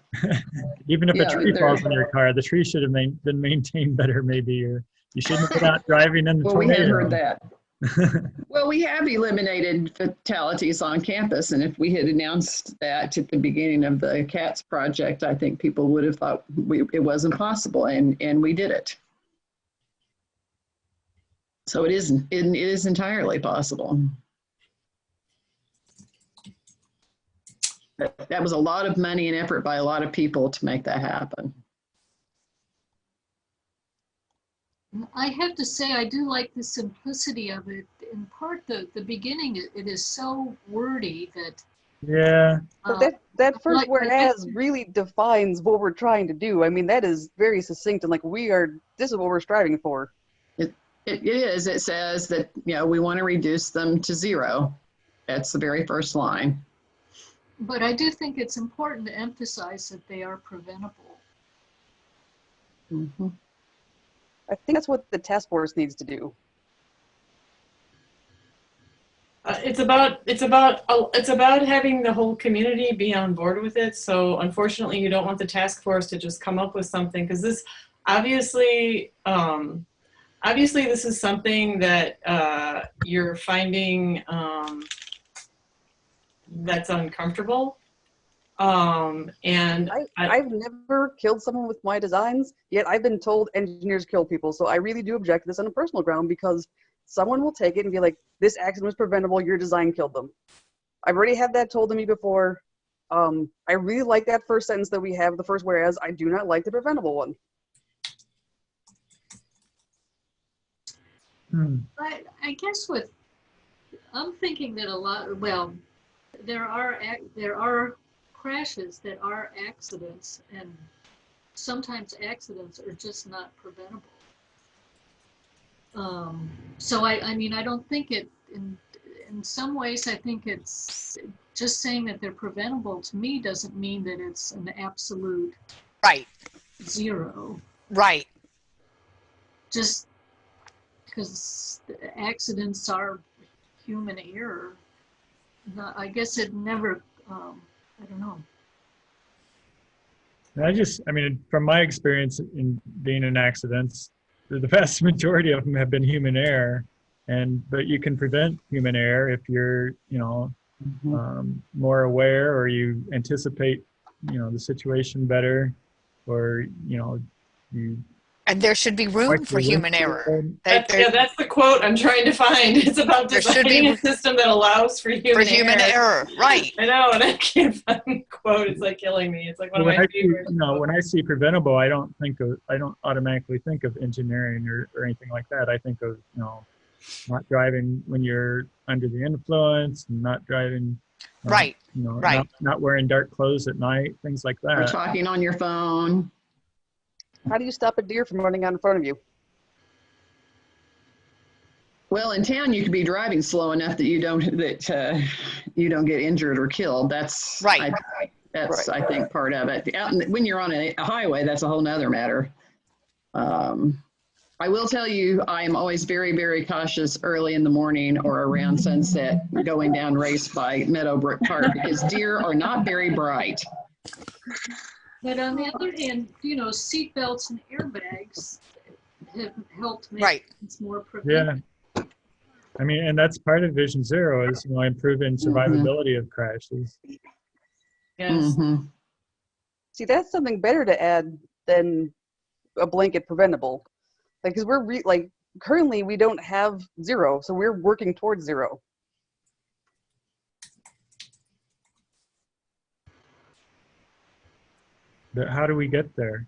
even if a tree falls in your car, the tree should have been maintained better, maybe, or you shouldn't have been out driving in the tornado. We have heard that. Well, we have eliminated fatalities on campus, and if we had announced that at the beginning of the CATS project, I think people would have thought it wasn't possible, and we did it. So it is entirely possible. That was a lot of money and effort by a lot of people to make that happen. I have to say, I do like the simplicity of it. in part the beginning, it is so wordy that. Yeah. But that first like- whereas really defines what we're trying to do. I mean, that is very succinct and like this is what we're striving for. It is. It says that, we want to reduce them to 0. That's the very first line. But I do think it's important to emphasize that they are preventable. Mm-hmm. I think that's what the task force needs to do. It's about having the whole community be on board with it. So unfortunately, you don't want the task force to just come up with something, because this obviously this is something that you're finding that's uncomfortable. And I've never killed someone with my designs, yet I've been told engineers kill people. So I really do object to this on a personal ground, because someone will take it and be like, this accident was preventable, your design killed them. I've already had that told to me before. I really like that first sentence that we have, the first whereas. I do not like the preventable one. I guess I'm thinking that there are crashes that are accidents, and sometimes accidents are just not preventable. So I mean, I don't think in some ways, I think it's just saying that they're preventable to me doesn't mean that it's an absolute Right. 0. Right. Just because accidents are human error. I guess it never, I don't know. I mean, from my experience in being in accidents, the vast majority of them have been human error, but you can prevent human error if you're, more aware, or you anticipate, the situation better, or, you. And there should be room for human error. That's the quote I'm trying to find. It's about designing a system that allows for human error. Right. I know, and I can't find the quote. It's like killing me. It's like one of my favorites. When I see preventable, I don't automatically think of engineering or anything like that. I think of, not driving when you're under the influence, and not driving, right. Right. Not wearing dark clothes at night, things like that. Or talking on your phone. How do you stop a deer from running out in front of you? Well, in town, you could be driving slow enough that you don't get injured or killed. That's right. I think, part of it. When you're on a highway, that's a whole nother matter. I will tell you, I am always very, very cautious early in the morning or around sunset going down Race by Meadowbrook Park, because deer are not very bright. But on the other hand, seat belts and airbags have helped make things more preventable. Yeah. I mean, and that's part of Vision Zero is, improving survivability of crashes. Yes. See, that's something better to add than a blanket preventable. Like, because we're currently we don't have 0, so we're working towards 0. How do we get there?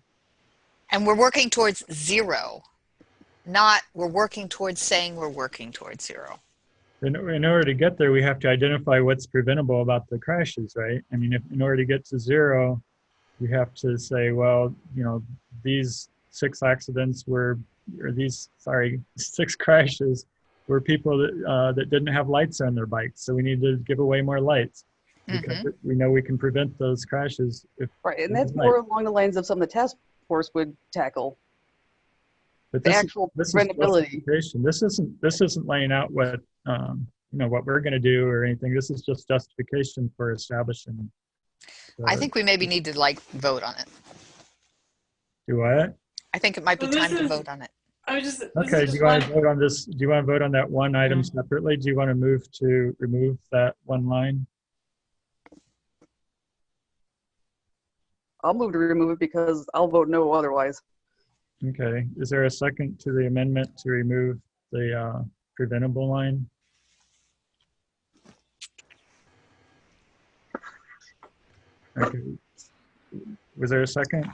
And we're working towards 0, not we're working towards saying we're working towards 0. In order to get there, we have to identify what's preventable about the crashes, right? I mean, in order to get to 0, we have to say, well, these 6 accidents these 6 crashes were people that didn't have lights on their bikes. So we need to give away more lights, because we know we can prevent those crashes. And that's more along the lines of some of the task force would tackle. But the actual preventability. This isn't laying out what what we're going to do or anything. This is just justification for establishing. I think we maybe need to vote on it. Do what? I think it might be time to vote on it. Okay, do you want to vote on this? Do you want to vote on that one item separately? Do you want to move to remove that one line? I'll move to remove it, because I'll vote no otherwise. Okay, is there a second to the amendment to remove the preventable line? Okay, was there a second?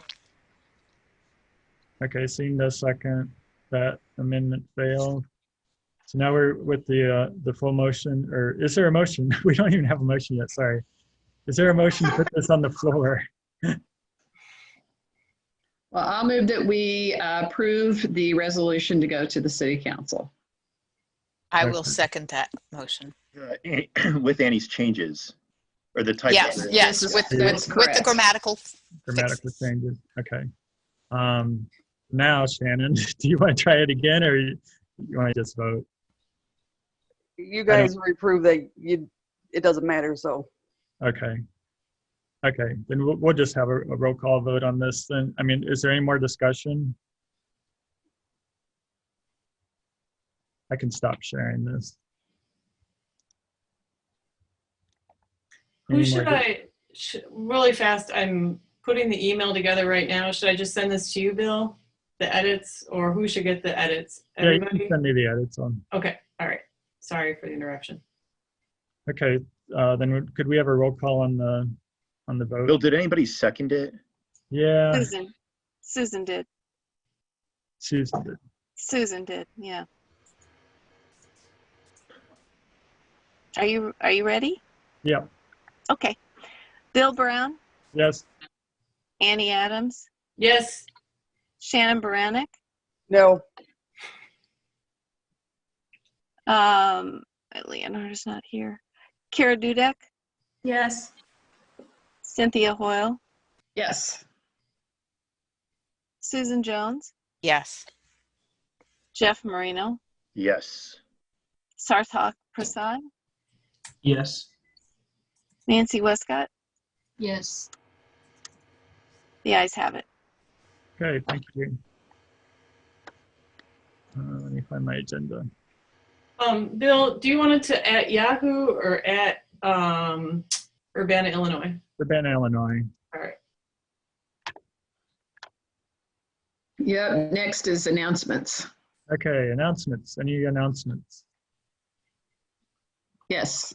Okay, seeing no second, that amendment failed. So now we're with the full motion, or is there a motion? We don't even have a motion yet, sorry. Is there a motion to put this on the floor? Well, I'll move that we approve the resolution to go to the city council. I will Okay. second that motion. With Annie's changes, or the type. Yes, yes, This is- with that's the correct. grammatical Grammatical fixes. changes, okay. Now, Shannon, do you want to try it again, or you want to just vote? You guys reprove that it doesn't matter, so. Okay. Okay, then we'll just have a roll call vote on this then. I mean, is there any more discussion? I can stop sharing this. Who Any should more- really fast, I'm putting the email together right now. Should I just send this to you, Bill? The edits, or who should get the edits? Yeah, you Everybody? can send me the edits on. Okay, all right. Sorry for the interruption. Okay, then could we have a roll call on the vote? Bill, did anybody second it? Yeah, Susan did. Susan did. Susan did, yeah. Are you ready? Yeah, Okay. Bill Brown, yes, Annie Adams, Yes, Shannon Baranik, No, Leonardo's not here. Kara Dudek, yes, Cynthia Hoyle, Yes. Susan Jones, Yes. Jeff Marino, Yes. Sarthak Prasad, Yes. Nancy Westcott. Yes. The ayes have it. okay, thank you. Let me find my agenda. Bill, do you want it to at Yahoo or at Urbana, Illinois? Urbana, Illinois. All right. Yep, next is announcements. Okay, announcements, any announcements? Yes.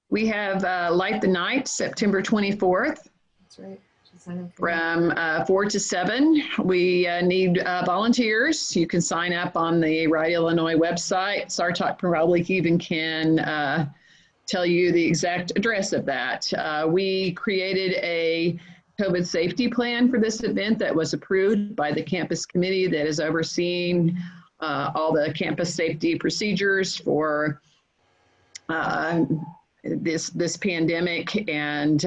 We have Light the Night, September 24th. That's right. Should sign up for that. From 4 to 7. We need volunteers. You can sign up on the Right Illinois website. Sartok probably even can tell you the exact address of that. We created a COVID safety plan for this event that was approved by the campus committee that is overseeing all the campus safety procedures for this pandemic. And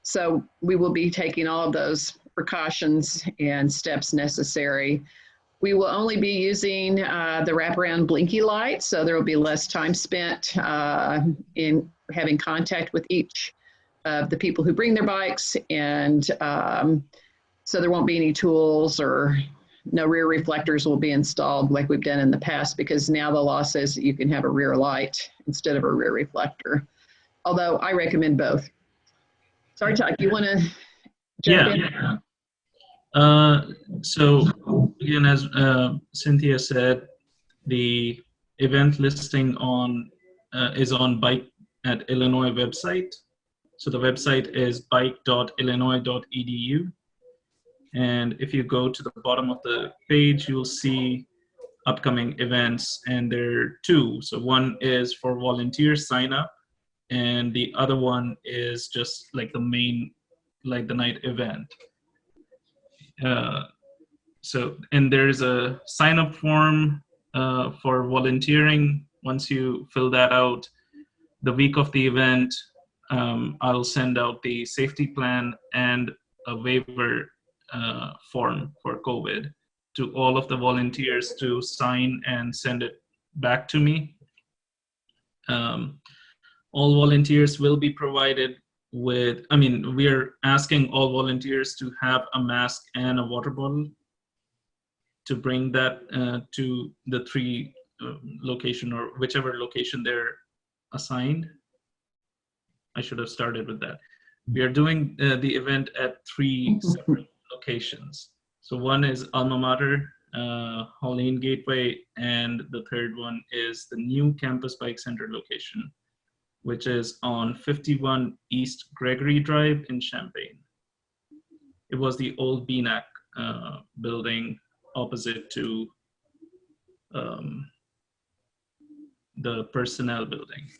so we will be taking all of those precautions and steps necessary. We will only be using the wraparound blinky light, so there will be less time spent in having contact with each of the people who bring their bikes. And so there won't be any tools, or no rear reflectors will be installed like we've done in the past, because now the law says that you can have a rear light instead of a rear reflector. Although I recommend both. Sorry, Tuck, you want to jump in? Yeah. So again, as Cynthia said, the event listing is on Bike at Illinois website. So the website is bike.illinois.edu. And if you go to the bottom of the page, you'll see upcoming events, and there are two. So one is for volunteer sign up, and the other one is just like the main, like the night event. And there's a sign up form for volunteering. Once you fill that out, the week of the event, I'll send out the safety plan and a waiver form for COVID to all of the volunteers to sign and send it back to me. All volunteers will be provided with, we're asking all volunteers to have a mask and a water bottle to bring that to the three location, or whichever location they're assigned. I should have started with that. We are doing the event at 3 separate locations. So one is Alma Mater, Holleen Gateway, and the third one is the new Campus Bike Center location, which is on 51 East Gregory Drive in Champaign. It was the old BNAC building opposite to the personnel building.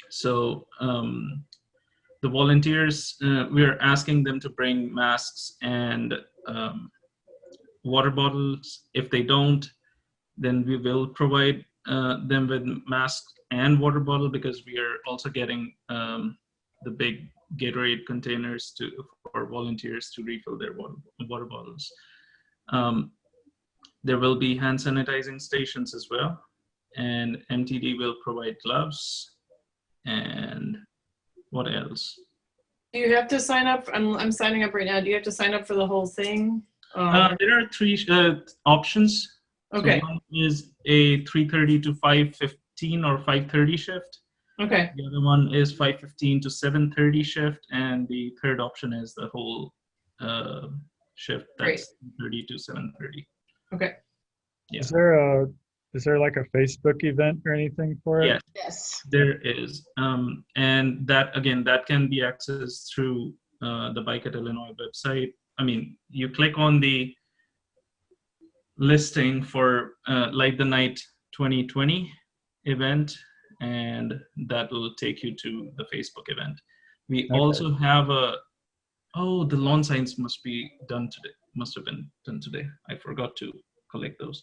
So the volunteers, we're asking them to bring masks and water bottles. If they don't, then we will provide them with masks and water bottle, because we are also getting the big Gatorade containers for volunteers to refill their water bottles. There will be hand sanitizing stations as well, and MTD will provide gloves. And what else? Do you have to sign up? I'm signing up right now. Do you have to sign up for the whole thing? There are three options. Okay. So one is a 3:30 to 5:15 or 5:30 shift. Okay. The other one is 5:15 to 7:30 shift, and the third option is the whole shift. That's 3:30 to 7:30. Okay. Yeah. Is there like a Facebook event or anything for it? Yes. Yes. There is, and that again, that can be accessed through the Bike at Illinois website. I mean, you click on the listing for Light the Night 2020 event, and that will take you to the Facebook event. We also have the lawn signs must be done today. Must have been done today. I forgot to collect those.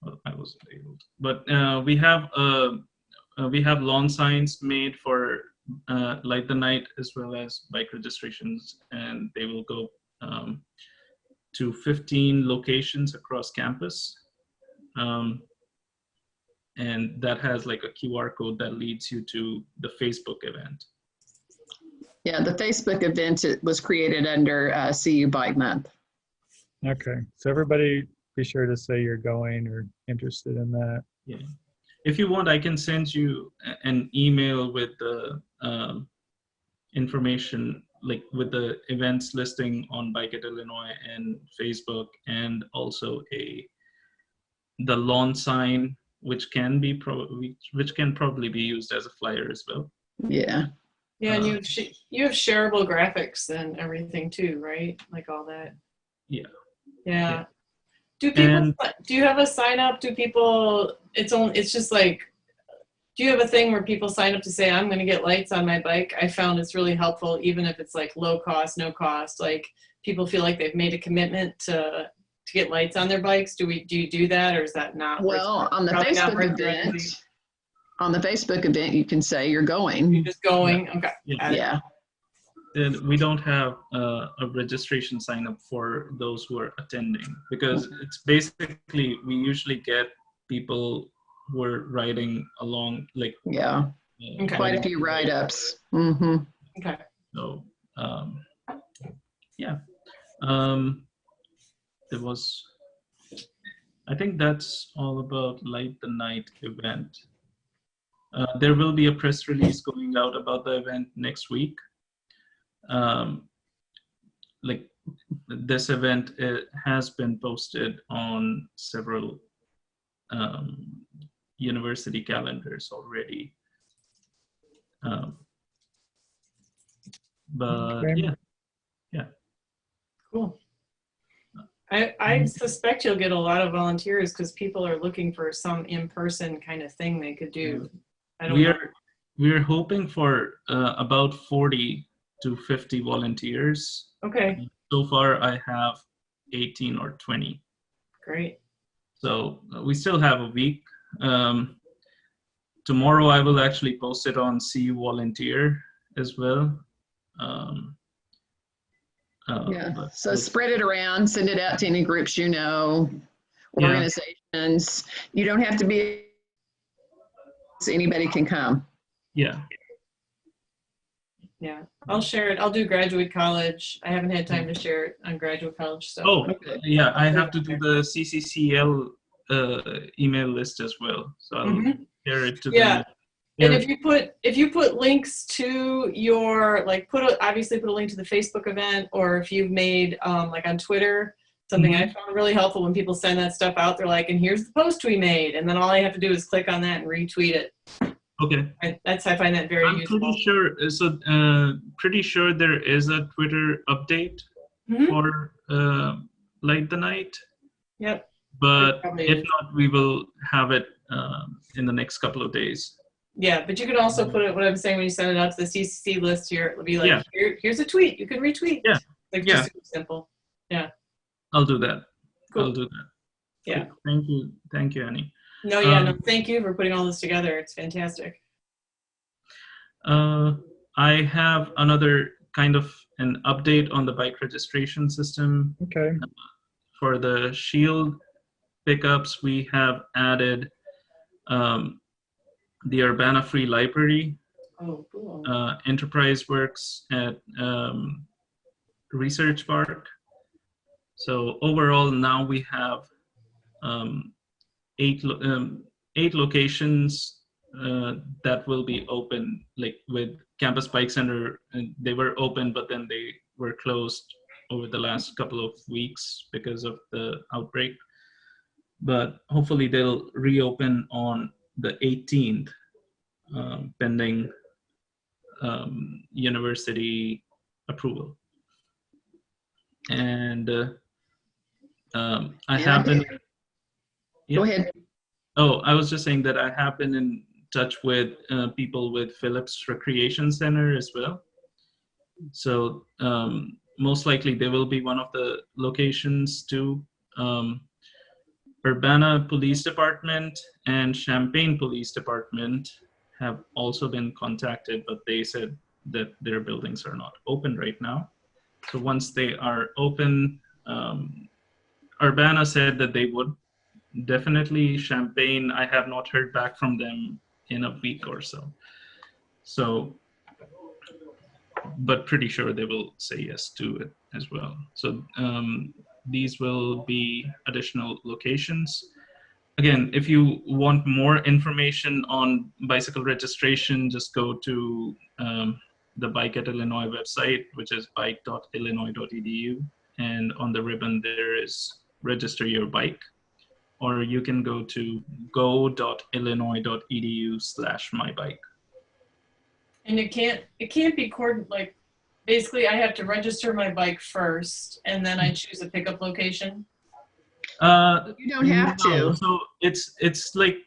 Well, I wasn't able to. But we have lawn signs made for Light the Night, as well as bike registrations, and they will go to 15 locations across campus. And that has like a QR code that leads you to the Facebook event. Yeah, the Facebook event, it was created under CU Bike Month. Okay, so everybody be sure to say you're going or interested in that. Yeah. If you want, I can send you an email with the information, like with the events listing on Bike at Illinois and Facebook, and also the lawn sign, which can probably be used as a flyer as well. Yeah. Yeah, and you have shareable graphics and everything too, right? Like all that. Yeah. Yeah. Do people? Do you have a sign up? Do people? It's just like. Do you have a thing where people sign up to say, I'm going to get lights on my bike? I found it's really helpful, even if it's like low cost, no cost. Like people feel like they've made a commitment to get lights on their bikes. Do you do that, or is that not? Well, on the Facebook event, you can say you're going. You're just going. Okay. Yeah. And we don't have a registration sign up for those who are attending, because it's basically, we usually get people who are riding along, like quite a few write-ups. Mm-hmm. Okay. So there was, I think that's all about Light the Night event. There will be a press release going out about the event next week. Like this event, it has been posted on several university calendars already. But yeah. Cool. I suspect you'll get a lot of volunteers, because people are looking for some in-person kind of thing they could do. I don't know. We're hoping for about 40 to 50 volunteers. Okay. So far, I have 18 or 20. Great. So we still have a week. Tomorrow, I will actually post it on CU Volunteer as well. So spread it around, send it out to any groups you know, organizations. You don't have to be, anybody can come. Yeah. Yeah, I'll share it. I'll do graduate college. I haven't had time to share it on graduate college. So. Oh, yeah, I have to do the CCCL email list as well. So I'll share it to them. And if you put links to your, like, obviously put a link to the Facebook event, or if you've made like on Twitter, something I found really helpful when people send that stuff out, they're like, and here's the post we made, and then all I have to do is click on that and retweet it. Okay. I find that very useful. Pretty sure there is a Twitter update for Light the Night. Yep. but Probably if is. not, we will have it in the next couple of days. Yeah, but you can also put it, what I'm saying, when you send it out to the CCC list here, it'll be like, Yeah. here's a tweet, you can retweet. Yeah. Like, Yeah. just super simple. I'll do that. Cool. I'll do that. Yeah. Cool. Thank you. Thank you, Annie. No, yeah, no, thank you for putting all this together. It's fantastic. I have another kind of an update on the bike registration system. Okay. For the Shield pickups, we have added the Urbana Free Library. Oh, cool. Enterprise Works at Research Park. So overall, now we have 8 locations that will be open, like with Campus Bike Center. And they were open, but then they were closed over the last couple of weeks because of the outbreak. But hopefully they'll reopen on the 18th, pending university approval. And I have been. Go ahead. Oh, I was just saying that I have been in touch with people with Phillips Recreation Center as well. So most likely they will be one of the locations too. Urbana Police Department and Champaign Police Department have also been contacted, but they said that their buildings are not open right now. So once they are open, Urbana said that they would. Definitely Champaign, I have not heard back from them in a week or so. So, but pretty sure they will say yes to it as well. So these will be additional locations. Again, if you want more information on bicycle registration, just go to the Bike at Illinois website, which is bike.illinois.edu. And on the ribbon, there is register your bike. Or you can go to go.illinois.edu/mybike. And it can't be coordinated, like, basically I have to register my bike first and then I choose a pickup location. You don't have to. So it's like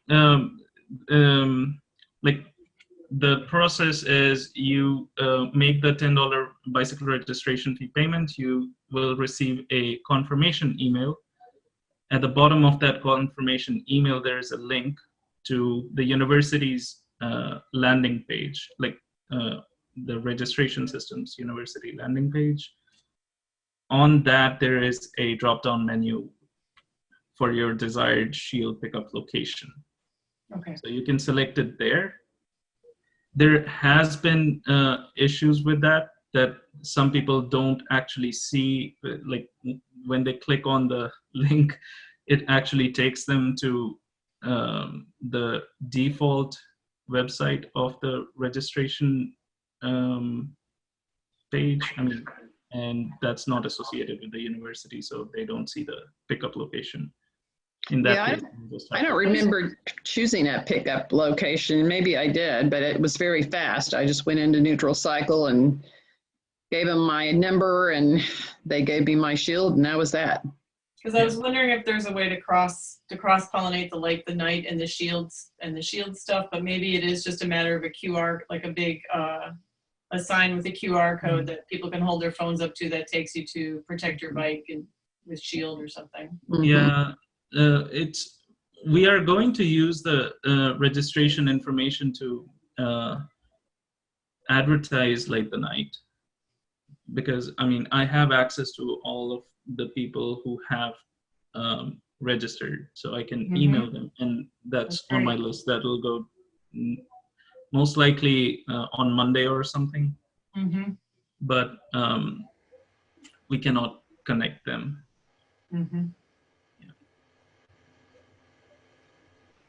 the process is you make the $10 bicycle registration fee payment. You will receive a confirmation email. At the bottom of that confirmation email, there is a link to the university's landing page, like the registration systems university landing page. On that, there is a drop-down menu for your desired Shield pickup location. Okay. So you can select it there. There has been issues with that some people don't actually see, like when they click on the link, it actually takes them to the default website of the registration page. I mean, and that's not associated with the university, so they don't see the pickup location. In that case, I don't remember choosing a pickup location. Maybe I did, but it was very fast. I just went into Neutral Cycle and gave them my number, and they gave me my Shield, and that was that. Because I was wondering if there's a way to cross-pollinate the Like the Night and the Shield stuff, but maybe it is just a matter of a QR, like a big a sign with a QR code that people can hold their phones up to that takes you to protect your bike and with Shield or something. Yeah. We are going to use the registration information to advertise Like the Night, because I mean I have access to all of the people who have registered, so I can email them, and that's on my list. That will go most likely on Monday or something. But we cannot connect them.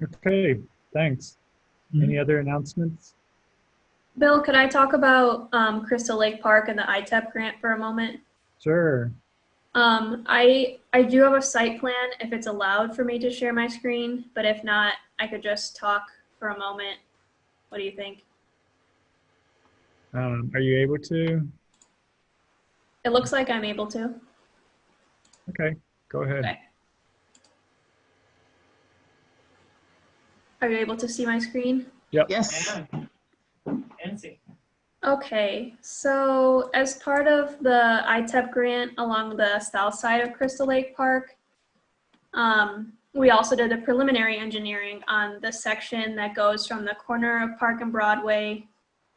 Okay, thanks. Any other announcements? Bill, could I talk about Crystal Lake Park and the ITEP grant for a moment? Sure. I do have a site plan if it's allowed for me to share my screen, but if not, I could just talk for a moment. What do you think? Are you able to? It looks like I'm able to. Okay, go ahead. Okay. Are you able to see my screen? Yep. Yes. Yeah. Fancy. Okay, so as part of the ITEP grant along the south side of Crystal Lake Park, we also did the preliminary engineering on the section that goes from the corner of Park and Broadway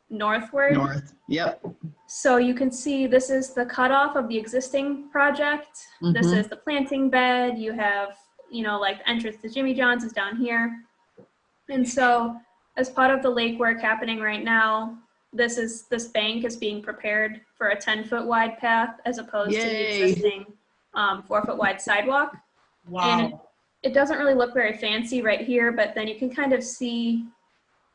northward. North. Yep. So you can see this is the cutoff of the existing project. This Mhm. is the planting bed. You have, you know, like the entrance to Jimmy John's is down here. And so as part of the lake work happening right now, this bank is being prepared for a 10-foot wide path as opposed to the Yay. existing 4-foot wide sidewalk. Wow. And it doesn't really look very fancy right here, but then you can kind of see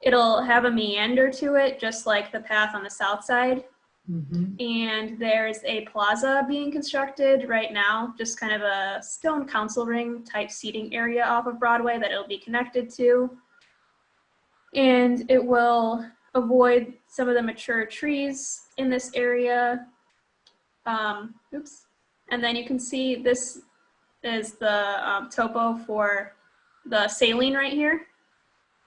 it'll have a meander to it, just like the path on the south side. Mhm. And there's a plaza being constructed right now, just kind of a stone council ring type seating area off of Broadway that it'll be connected to. And it will avoid some of the mature trees in this area. Oops. And then you can see this is the topo for the saline right here.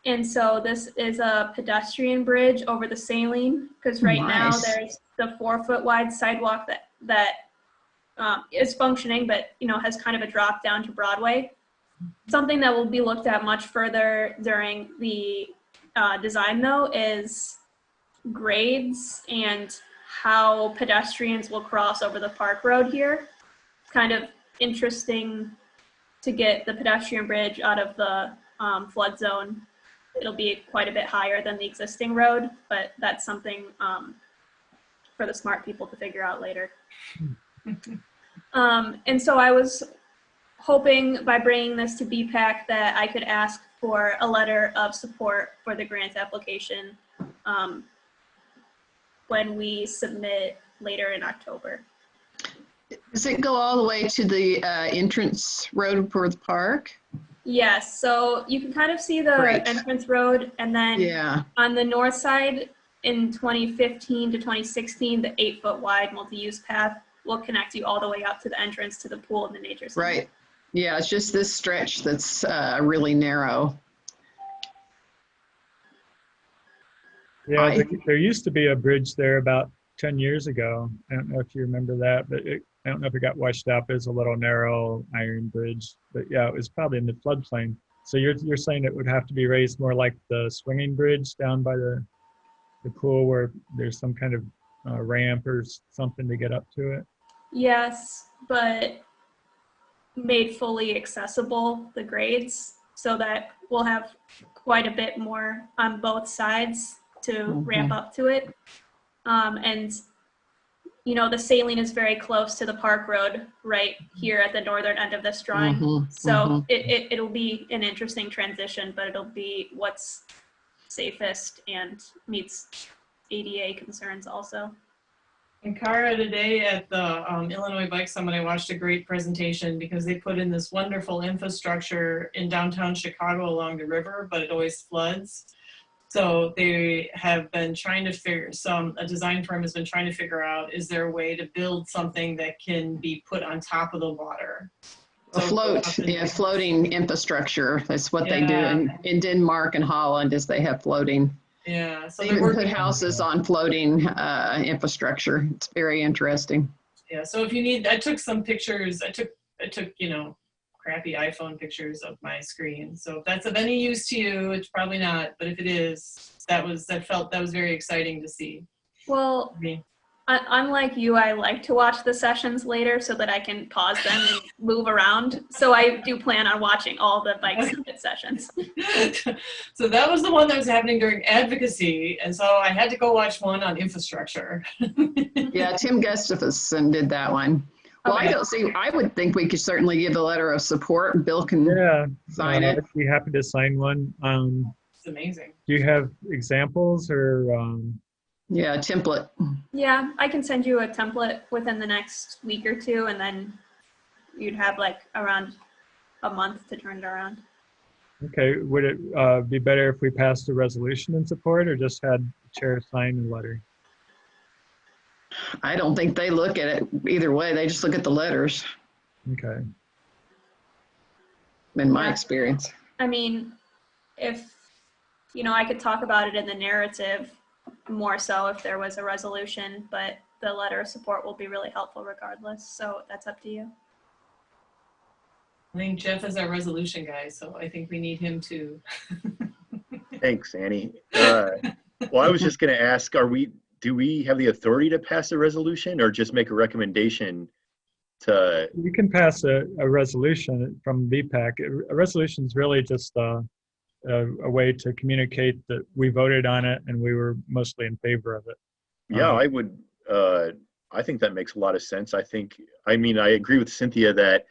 And so this is a pedestrian bridge over the saline, because right now Nice. there's the 4-foot wide sidewalk that is functioning, but you know has kind of a drop down to Broadway. Something that will be looked at much further during the design though is grades and how pedestrians will cross over the park road here. It's kind of interesting to get the pedestrian bridge out of the flood zone. It'll be quite a bit higher than the existing road, but that's something for the smart people to figure out later. And so I was hoping by bringing this to BPAC that I could ask for a letter of support for the grant application when we submit later in October. Does it go all the way to the entrance road for the park? Yes, so you can kind of see the Great. entrance road, and then Yeah. on the north side in 2015 to 2016, the 8-foot wide multi-use path will connect you all the way up to the entrance to the pool and the nature center. Right. Yeah, it's just this stretch that's really narrow. Yeah, there used to be a bridge there about 10 years ago. I don't know if you remember that, but I don't know if it got washed out. It's a little narrow iron bridge, but yeah, it was probably in the floodplain. So you're saying it would have to be raised more like the swinging bridge down by the pool where there's some kind of ramp or something to get up to it? Yes, but made fully accessible, the grades, so that we'll have quite a bit more on both sides to ramp up to it. And you know, the saline is very close to the park road right here at the northern end of this drawing. So it'll be an interesting transition, but it'll be what's safest and meets ADA concerns also. And Cara, today at the Illinois Bike Summit, I watched a great presentation because they put in this wonderful infrastructure in downtown Chicago along the river, but it always floods. So they have been trying to a design firm has been trying to figure out, is there a way to build something that can be put on top of the water? A So floating infrastructure. That's what they do in Denmark and Holland is they have floating. Yeah, so They they're even put working houses on floating infrastructure. It's very interesting. Yeah, so if you need, I took some pictures. I took, you know, crappy iPhone pictures of my screen. So if that's of any use to you, it's probably not. But if it is, that was very exciting to see. Well, unlike you, I like to watch the sessions later so that I can pause them and move around. So I do plan on watching all the Bike Summit sessions. So that was the one that was happening during advocacy. And so I had to go watch one on infrastructure. Yeah, Tim Gustafson did that one. Well, Okay. I would think we could certainly give a letter of support. Bill can sign it. I'd be happy to sign one. It's amazing. Do you have examples or? Yeah, a template. Yeah, I can send you a template within the next week or two, and then you'd have like around a month to turn it around. Okay, would it be better if we passed a resolution in support or just had the chair sign the letter? I don't think they look at it either way. They just look at the letters, Okay. in my experience. I mean, if, I could talk about it in the narrative more so if there was a resolution, but the letter of support will be really helpful regardless. So that's up to you. I think Jeff is our resolution guy, so I think we need him to. Thanks, Annie. Well, I was just going to ask, do we have the authority to pass a resolution or just make a recommendation to? You can pass a resolution from VPAC. A resolution is really just a way to communicate that we voted on it and we were mostly in favor of it. Yeah, I would. I think that makes a lot of sense. I agree with Cynthia that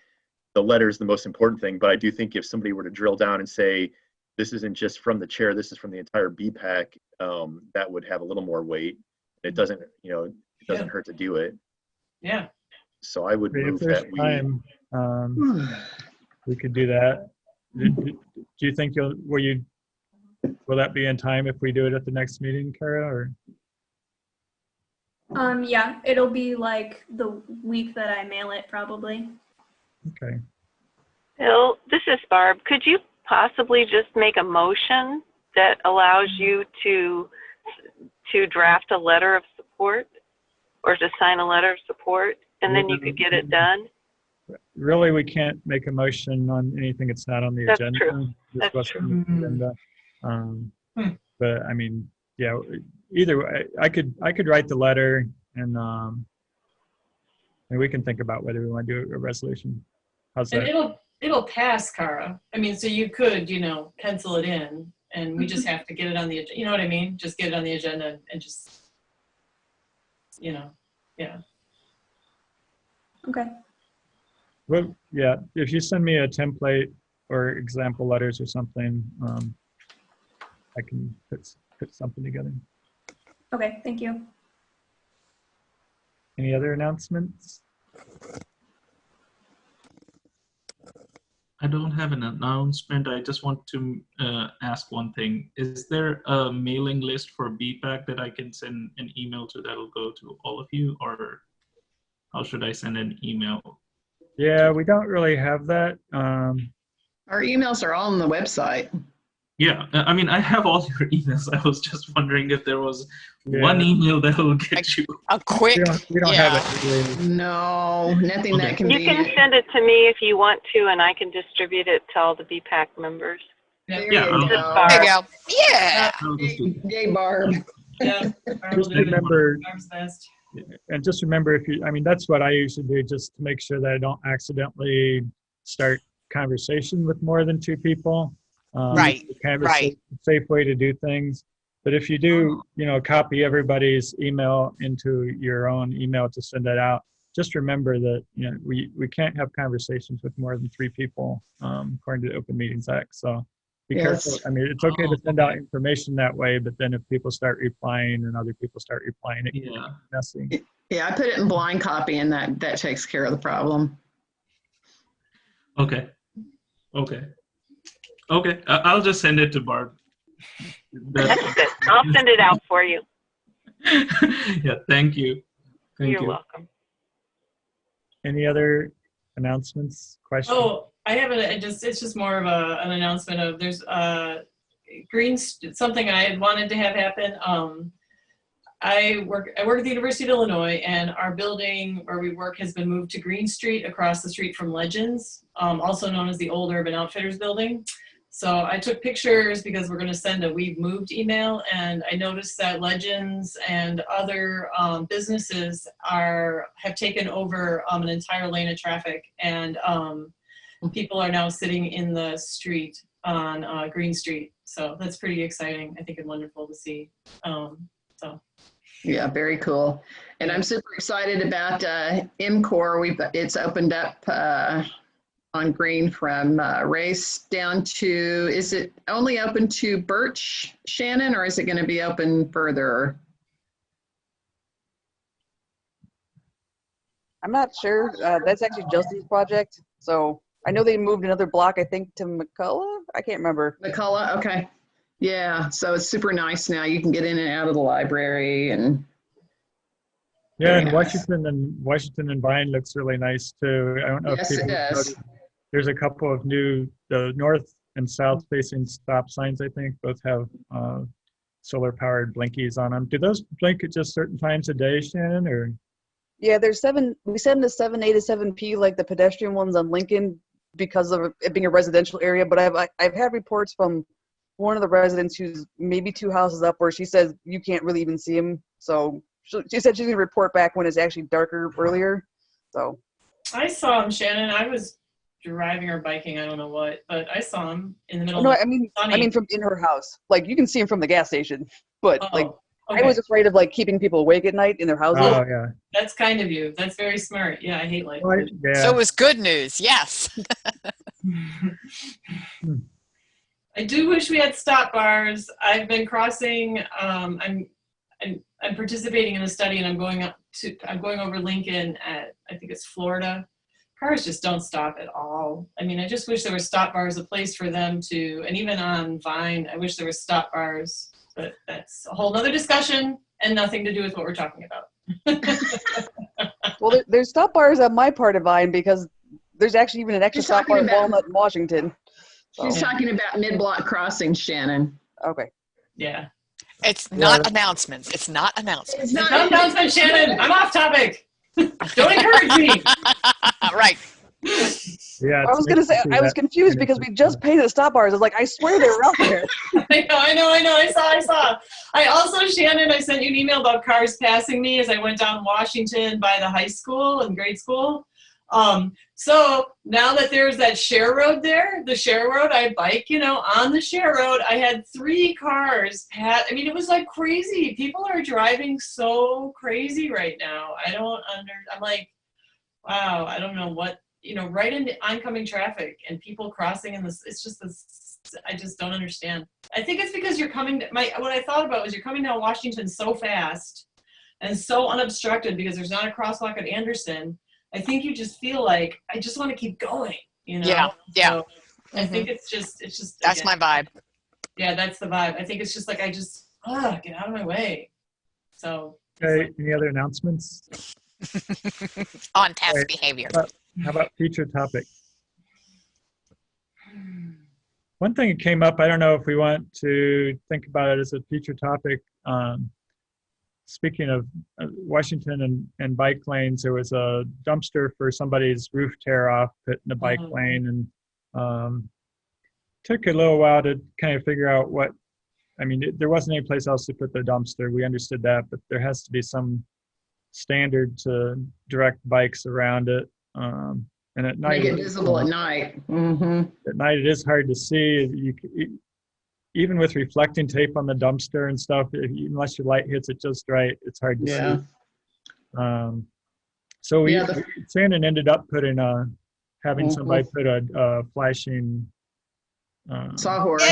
the letter is the most important thing, but I do think if somebody were to drill down and say, this isn't just from the chair, this is from the entire BPAC, that would have a little more weight. It doesn't, it doesn't hurt to do it. Yeah. So I would move if there's that we. time, we could do that. Do you think will that be in time if we do it at the next meeting, Kara? Or? Yeah, it'll be like the week that I mail it probably. Okay. Bill, this is Barb. Could you possibly just make a motion that allows you to draft a letter of support or to sign a letter of support, and then you could get it done? Really, we can't make a motion on anything that's not on the That's agenda. true. This That's wasn't true. on the agenda. But I mean, yeah, either way, I could write the letter and we can think about whether we want to do a resolution. How's And that? it'll pass, Kara. I mean, so you could, pencil it in, and we just have to get it on the, you know what I mean? Just get it on the agenda and just, yeah. Okay. Well, yeah, if you send me a template or example letters or something, I can put something together. Okay, thank you. Any other announcements? I don't have an announcement. I just want to ask one thing. Is there a mailing list for BPAC that I can send an email to that'll go to all of you, or how should I send an email? Yeah, we don't really have that. Our emails are all on the website. Yeah, I mean, I have all your emails. I was just wondering if there was Yeah. one email that will get you. A quick, We don't yeah. have it. Really. No, nothing Okay. that convenient. You can send it to me if you want to, and I can distribute it to all the BPAC members. There Yeah, you I'll- go. There you go. Yeah. I'll just do that. Yay, Barb. Yeah. Just remember, Barb's best. and just remember that's what I usually do, just to make sure that I don't accidentally start conversation with more than two people. Right, Kind of right. a safe way to do things. But if you do, copy everybody's email into your own email to send that out, just remember that, we can't have conversations with more than 3 people, according to the Open Meetings Act. So be careful. Yes. I mean, it's okay to send out information that way, but then if people start replying and other people start replying, it can Yeah. get messy. Yeah, I put it in blind copy, and that takes care of the problem. Okay. I'll just send it to Barb. That's it. I'll send it out for you. Yeah, thank you. Thank You're you. welcome. Any other announcements, questions? Oh, I have it's just more of an announcement of there's something I had wanted to have happen. I work at the University of Illinois, and our building where we work has been moved to Green Street, across the street from Legends, also known as the old Urban Outfitters building. So I took pictures because we're going to send a "We've moved" email, and I noticed that Legends and other businesses have taken over an entire lane of traffic, and people are now sitting in the street on Green Street. So that's pretty exciting, I think, and wonderful to see. Yeah, very cool. And I'm super excited about MCOR. It's opened up on Green from Race down to, is it only open to Birch, Shannon, or is it going to be open further? I'm not sure. That's actually Justin's project. So I know they moved another block, I think, to McCullough. I can't remember. McCullough, okay. Yeah, so it's super nice now. You can get in and out of the library, and Yeah, and Very nice. Washington and Vine looks really nice too. I don't know Yes, if it people does. noticed. There's a couple of the north and south-facing stop signs, I think, both have solar-powered blinkies on them. Do those blink at just certain times of day, Shannon, or? Yeah, there's we set them to 7A to 7P like the pedestrian ones on Lincoln because of it being a residential area. But I've had reports from one of the residents who's maybe 2 houses up where she says you can't really even see them. So she said she's gonna report back when it's actually darker earlier. So I saw him, Shannon. I was driving or biking, I don't know what, but I saw him in the middle no, of I sunny. mean from in her house. Like you can see him from the gas station, but Oh, like okay. I was afraid of like keeping people awake at night in their houses. Oh, yeah. That's kind of you. That's very smart. Yeah, I hate light. Right, yeah. So it was good news. Yes. I do wish we had stop bars. I've been crossing. I'm participating in a study, and I'm going over Lincoln at, I think it's Florida. Cars just don't stop at all. I mean, I just wish there were stop bars, a place for them to, and even on Vine, I wish there were stop bars. But that's a whole nother discussion and nothing to do with what we're talking about. Well, there's stop bars on my part of Vine because there's actually even an extra She's stop bar talking at about- Walnut in Washington. She's So, talking about mid-block crossings, Shannon. okay. Yeah. It's not announcements. It's not announcements. It's It's not announcement, Shannon. I'm off topic. Don't encourage me. Right. Yeah, I was gonna say I was confused because we just painted the stop bars. I was like, I swear they were out there. I know. I saw. I also, Shannon, I sent you an email about cars passing me as I went down Washington by the high school and grade school. So now that there's that share road there, the share road, I bike, on the share road, I had 3 cars pass. I mean, it was like crazy. People are driving so crazy right now. I'm like, wow, I don't know what, right into oncoming traffic and people crossing in this, it's just this, I just don't understand. I think it's because you're coming, what I thought about was you're coming down Washington so fast and so unobstructed because there's not a crosswalk at Anderson. I think you just feel like, I just want to keep going, Yeah. So I think it's just. That's my vibe. Yeah, that's the vibe. I think it's just like, I just, get out of my way. So. Okay, any other announcements? On task Right. behavior. How about future topics? One thing that came up, I don't know if we want to think about it as a future topic. Speaking of Washington and bike lanes, there was a dumpster for somebody's roof tear off put in the bike lane, and took a little while to kind of figure out there wasn't any place else to put the dumpster. We understood that, but there has to be some standard to direct bikes around it. And at night, Make it visible at night. Mm-hmm. At night, it is hard to see. Even with reflecting tape on the dumpster and stuff, unless your light hits it just right, it's hard to see. So Shannon ended up having somebody put a flashing Sawhorse.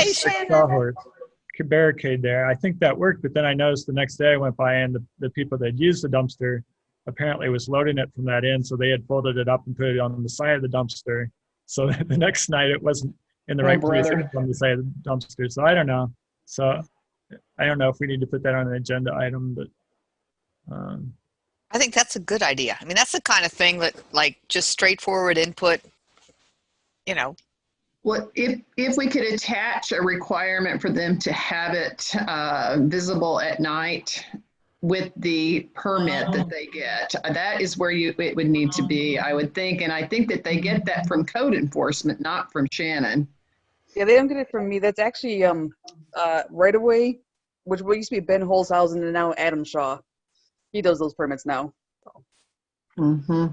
Barricade there. I think that worked, but then I noticed the next day I went by and the people that used the dumpster apparently was loading it from that end, so they had folded it up and put it on the side of the dumpster. So the next night it wasn't in the right place on the side of the dumpster. So I don't know. So I don't know if we need to put that on an agenda item, but I think that's a good idea. I mean, that's the kind of thing that, like, just straightforward input, Well, if we could attach a requirement for them to have it visible at night with the permit that they get, that is where it would need to be, I would think. And I think that they get that from code enforcement, not from Shannon. Yeah, they don't get it from me. That's actually right away, which used to be Ben Holzhausen and now Adam Shaw. He does those permits now. Mm-hmm.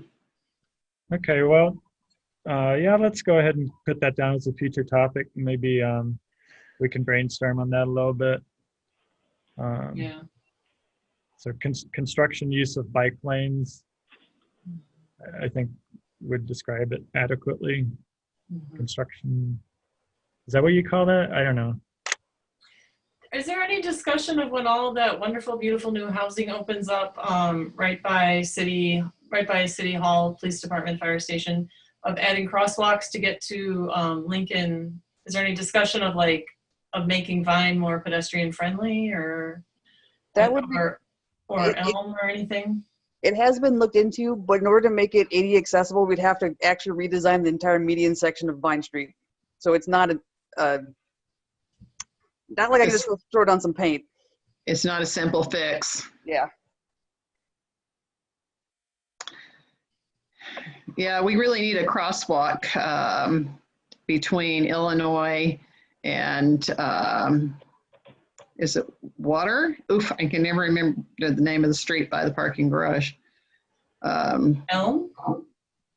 Okay, well, let's go ahead and put that down as a future topic. Maybe we can brainstorm on that a little bit. So construction use of bike lanes, I think would describe it adequately. Construction, is that what you call that? I don't know. Is there any discussion of when all that wonderful, beautiful new housing opens up right by City Hall, Police Department, Fire Station, of adding crosswalks to get to Lincoln? Is there any discussion of making Vine more pedestrian friendly, or that would be, or Elm or anything? It has been looked into, but in order to make it ADA accessible, we'd have to actually redesign the entire median section of Vine Street. So it's not not like I can just go throw down some paint. It's not a simple fix. Yeah. Yeah, we really need a crosswalk between Illinois and is it Water? Oof, I can never remember the name of the street by the parking garage. Elm?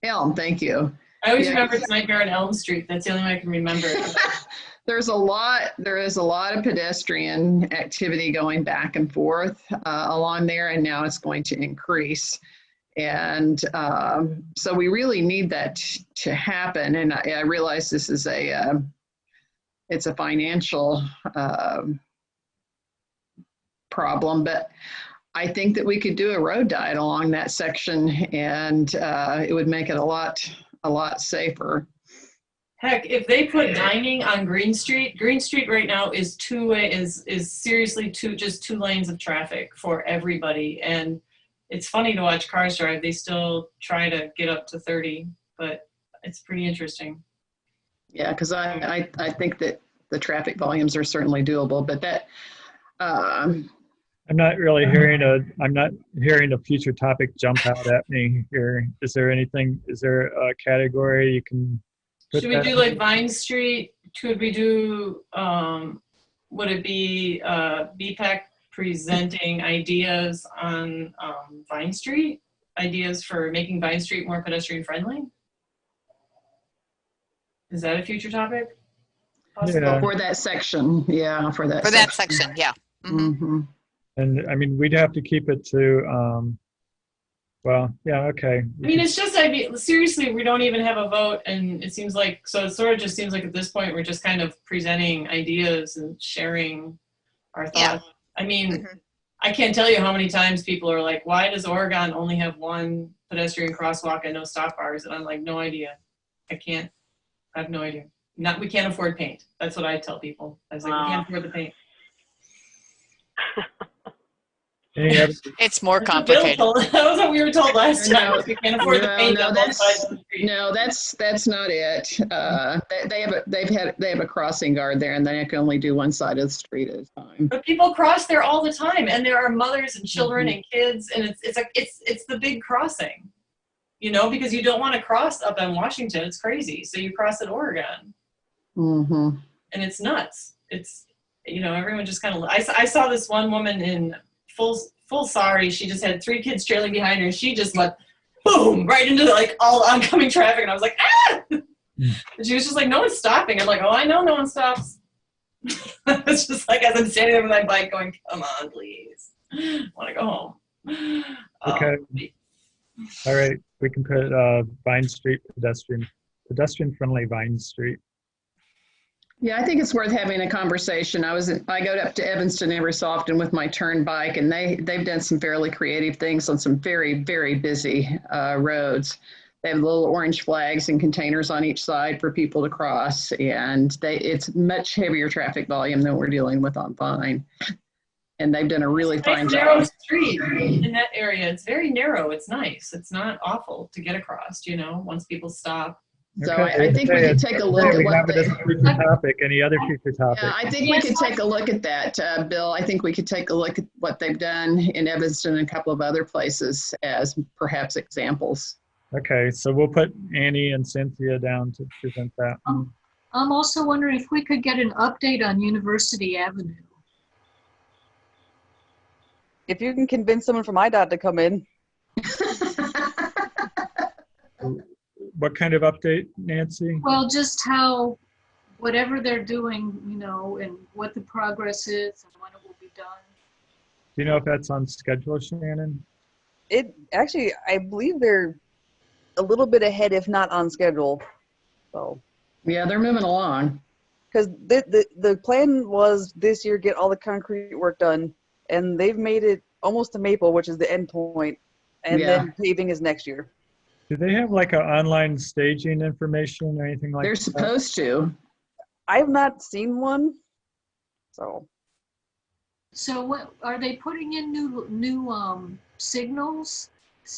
Elm, thank you. I always Yeah, remember it's Nightmare on Elm Street. That's the only way I can remember it. there is a lot of pedestrian activity going back and forth along there, and now it's going to increase. And so we really need that to happen. And I realize this is it's a financial problem, but I think that we could do a road diet along that section, and it would make it a lot safer. Heck, if they put dining on Green Street right now is two-way, is seriously just 2 lanes of traffic for everybody. And it's funny to watch cars drive. They still try to get up to 30, but it's pretty interesting. Yeah, because I think that the traffic volumes are certainly doable, but that I'm not really hearing a future topic jump out at me here. Is there a category you can put Should we do like Vine Street? Could we do, would it be BPAC presenting ideas on Vine Street? Ideas for making Vine Street more pedestrian friendly? Is that a future topic? Yeah. For that section, yeah, for that section, yeah. Mm-hmm. Mm-hmm. And I mean, we'd have to keep it to, well, yeah, okay. I mean, it's just, seriously, we don't even have a vote, and it seems like, so it sort of just seems like at this point, we're just kind of presenting ideas and sharing our thoughts. Yeah. I mean, I can't tell you how many times people are like, why does Oregon only have 1 pedestrian crosswalk and no stop bars? And I'm like, no idea. I have no idea. We can't afford paint. That's what I tell people. I was like, we can't afford the paint. It's more complicated. That was what we were told last time. We can't afford the paint on both sides of the street. No, that's not it. They have a crossing guard there, and they can only do one side of the street at a time. But people cross there all the time, and there are mothers and children and kids, and it's the big crossing, because you don't want to cross up on Washington. It's crazy, so you cross at Oregon, and it's nuts. It's everyone just kind of. I saw this one woman in full sari. She just had 3 kids trailing behind her. She just went boom right into all oncoming traffic, and I was like, ah! And she was just like, no one's stopping. I'm like, oh, I know no one stops. It's just like as I'm standing there with my bike going, come on, please. I want to go home. Okay. All right. We can put Vine Street pedestrian friendly Vine Street. Yeah, I think it's worth having a conversation. I go up to Evanston every so often with my turn bike, and they've done some fairly creative things on some very, very busy roads. They have little orange flags and containers on each side for people to cross, and it's much heavier traffic volume than we're dealing with on Vine. And they've done a really fine job. Narrow street in that area. It's very narrow. It's nice. It's not awful to get across, once people stop. So I think we could take a look at what they, future topic. Any other future topic? Yeah, I think we could take a look at that, Bill. I think we could take a look at what they've done in Evanston and a couple of other places as perhaps examples. Okay, so we'll put Annie and Cynthia down to present that. I'm also wondering if we could get an update on University Avenue. If you can convince someone from IDOT to come in. What kind of update, Nancy? Well, just how, whatever they're doing, and what the progress is and when it will be done. Do you know if that's on schedule, Shannon? It actually, I believe they're a little bit ahead, if not on schedule. So. Yeah, they're moving along. Because the plan was this year get all the concrete work done, and they've made it almost to Maple, which is the end point, and then paving is next year. Do they have an online staging information or anything like that? They're supposed to. I've not seen one, so. So what are they putting in new signal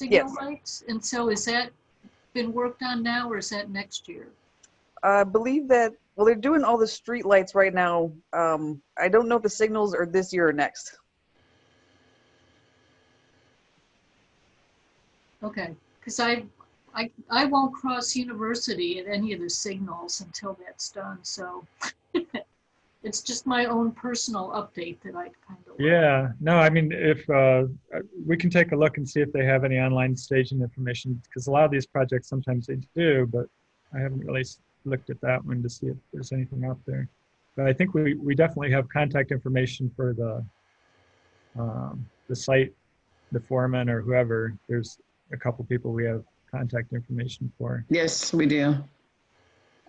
Yes. lights? And so is that been worked on now, or is that next year? I believe that Well, they're doing all the street lights right now. I don't know if the signals are this year or next. Okay, because I won't cross University at any of the signals until that's done, so it's just my own personal update that I kind of. Yeah, no, I mean, if we can take a look and see if they have any online staging information, because a lot of these projects sometimes they do, but I haven't really looked at that one to see if there's anything out there. But I think we definitely have contact information for the site, the foreman or whoever. There's a couple people we have contact information for. Yes, we do.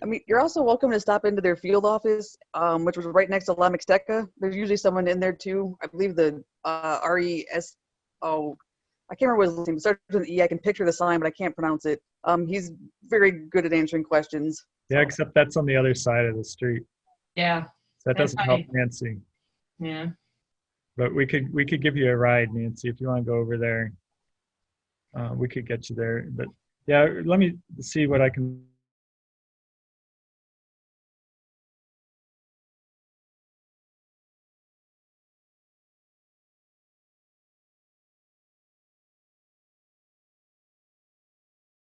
I mean, you're also welcome to stop into their field office, which was right next to La Mixteca. There's usually someone in there too. I believe the RESO, I can't remember what his name is. It starts with an E. I can picture the sign, but I can't pronounce it. He's very good at answering questions. Yeah, except that's on the other side of the street. Yeah. So that That's doesn't help funny. Nancy. Yeah. But we could give you a ride, Nancy, if you want to go over there. We could get you there. But yeah, let me see what I can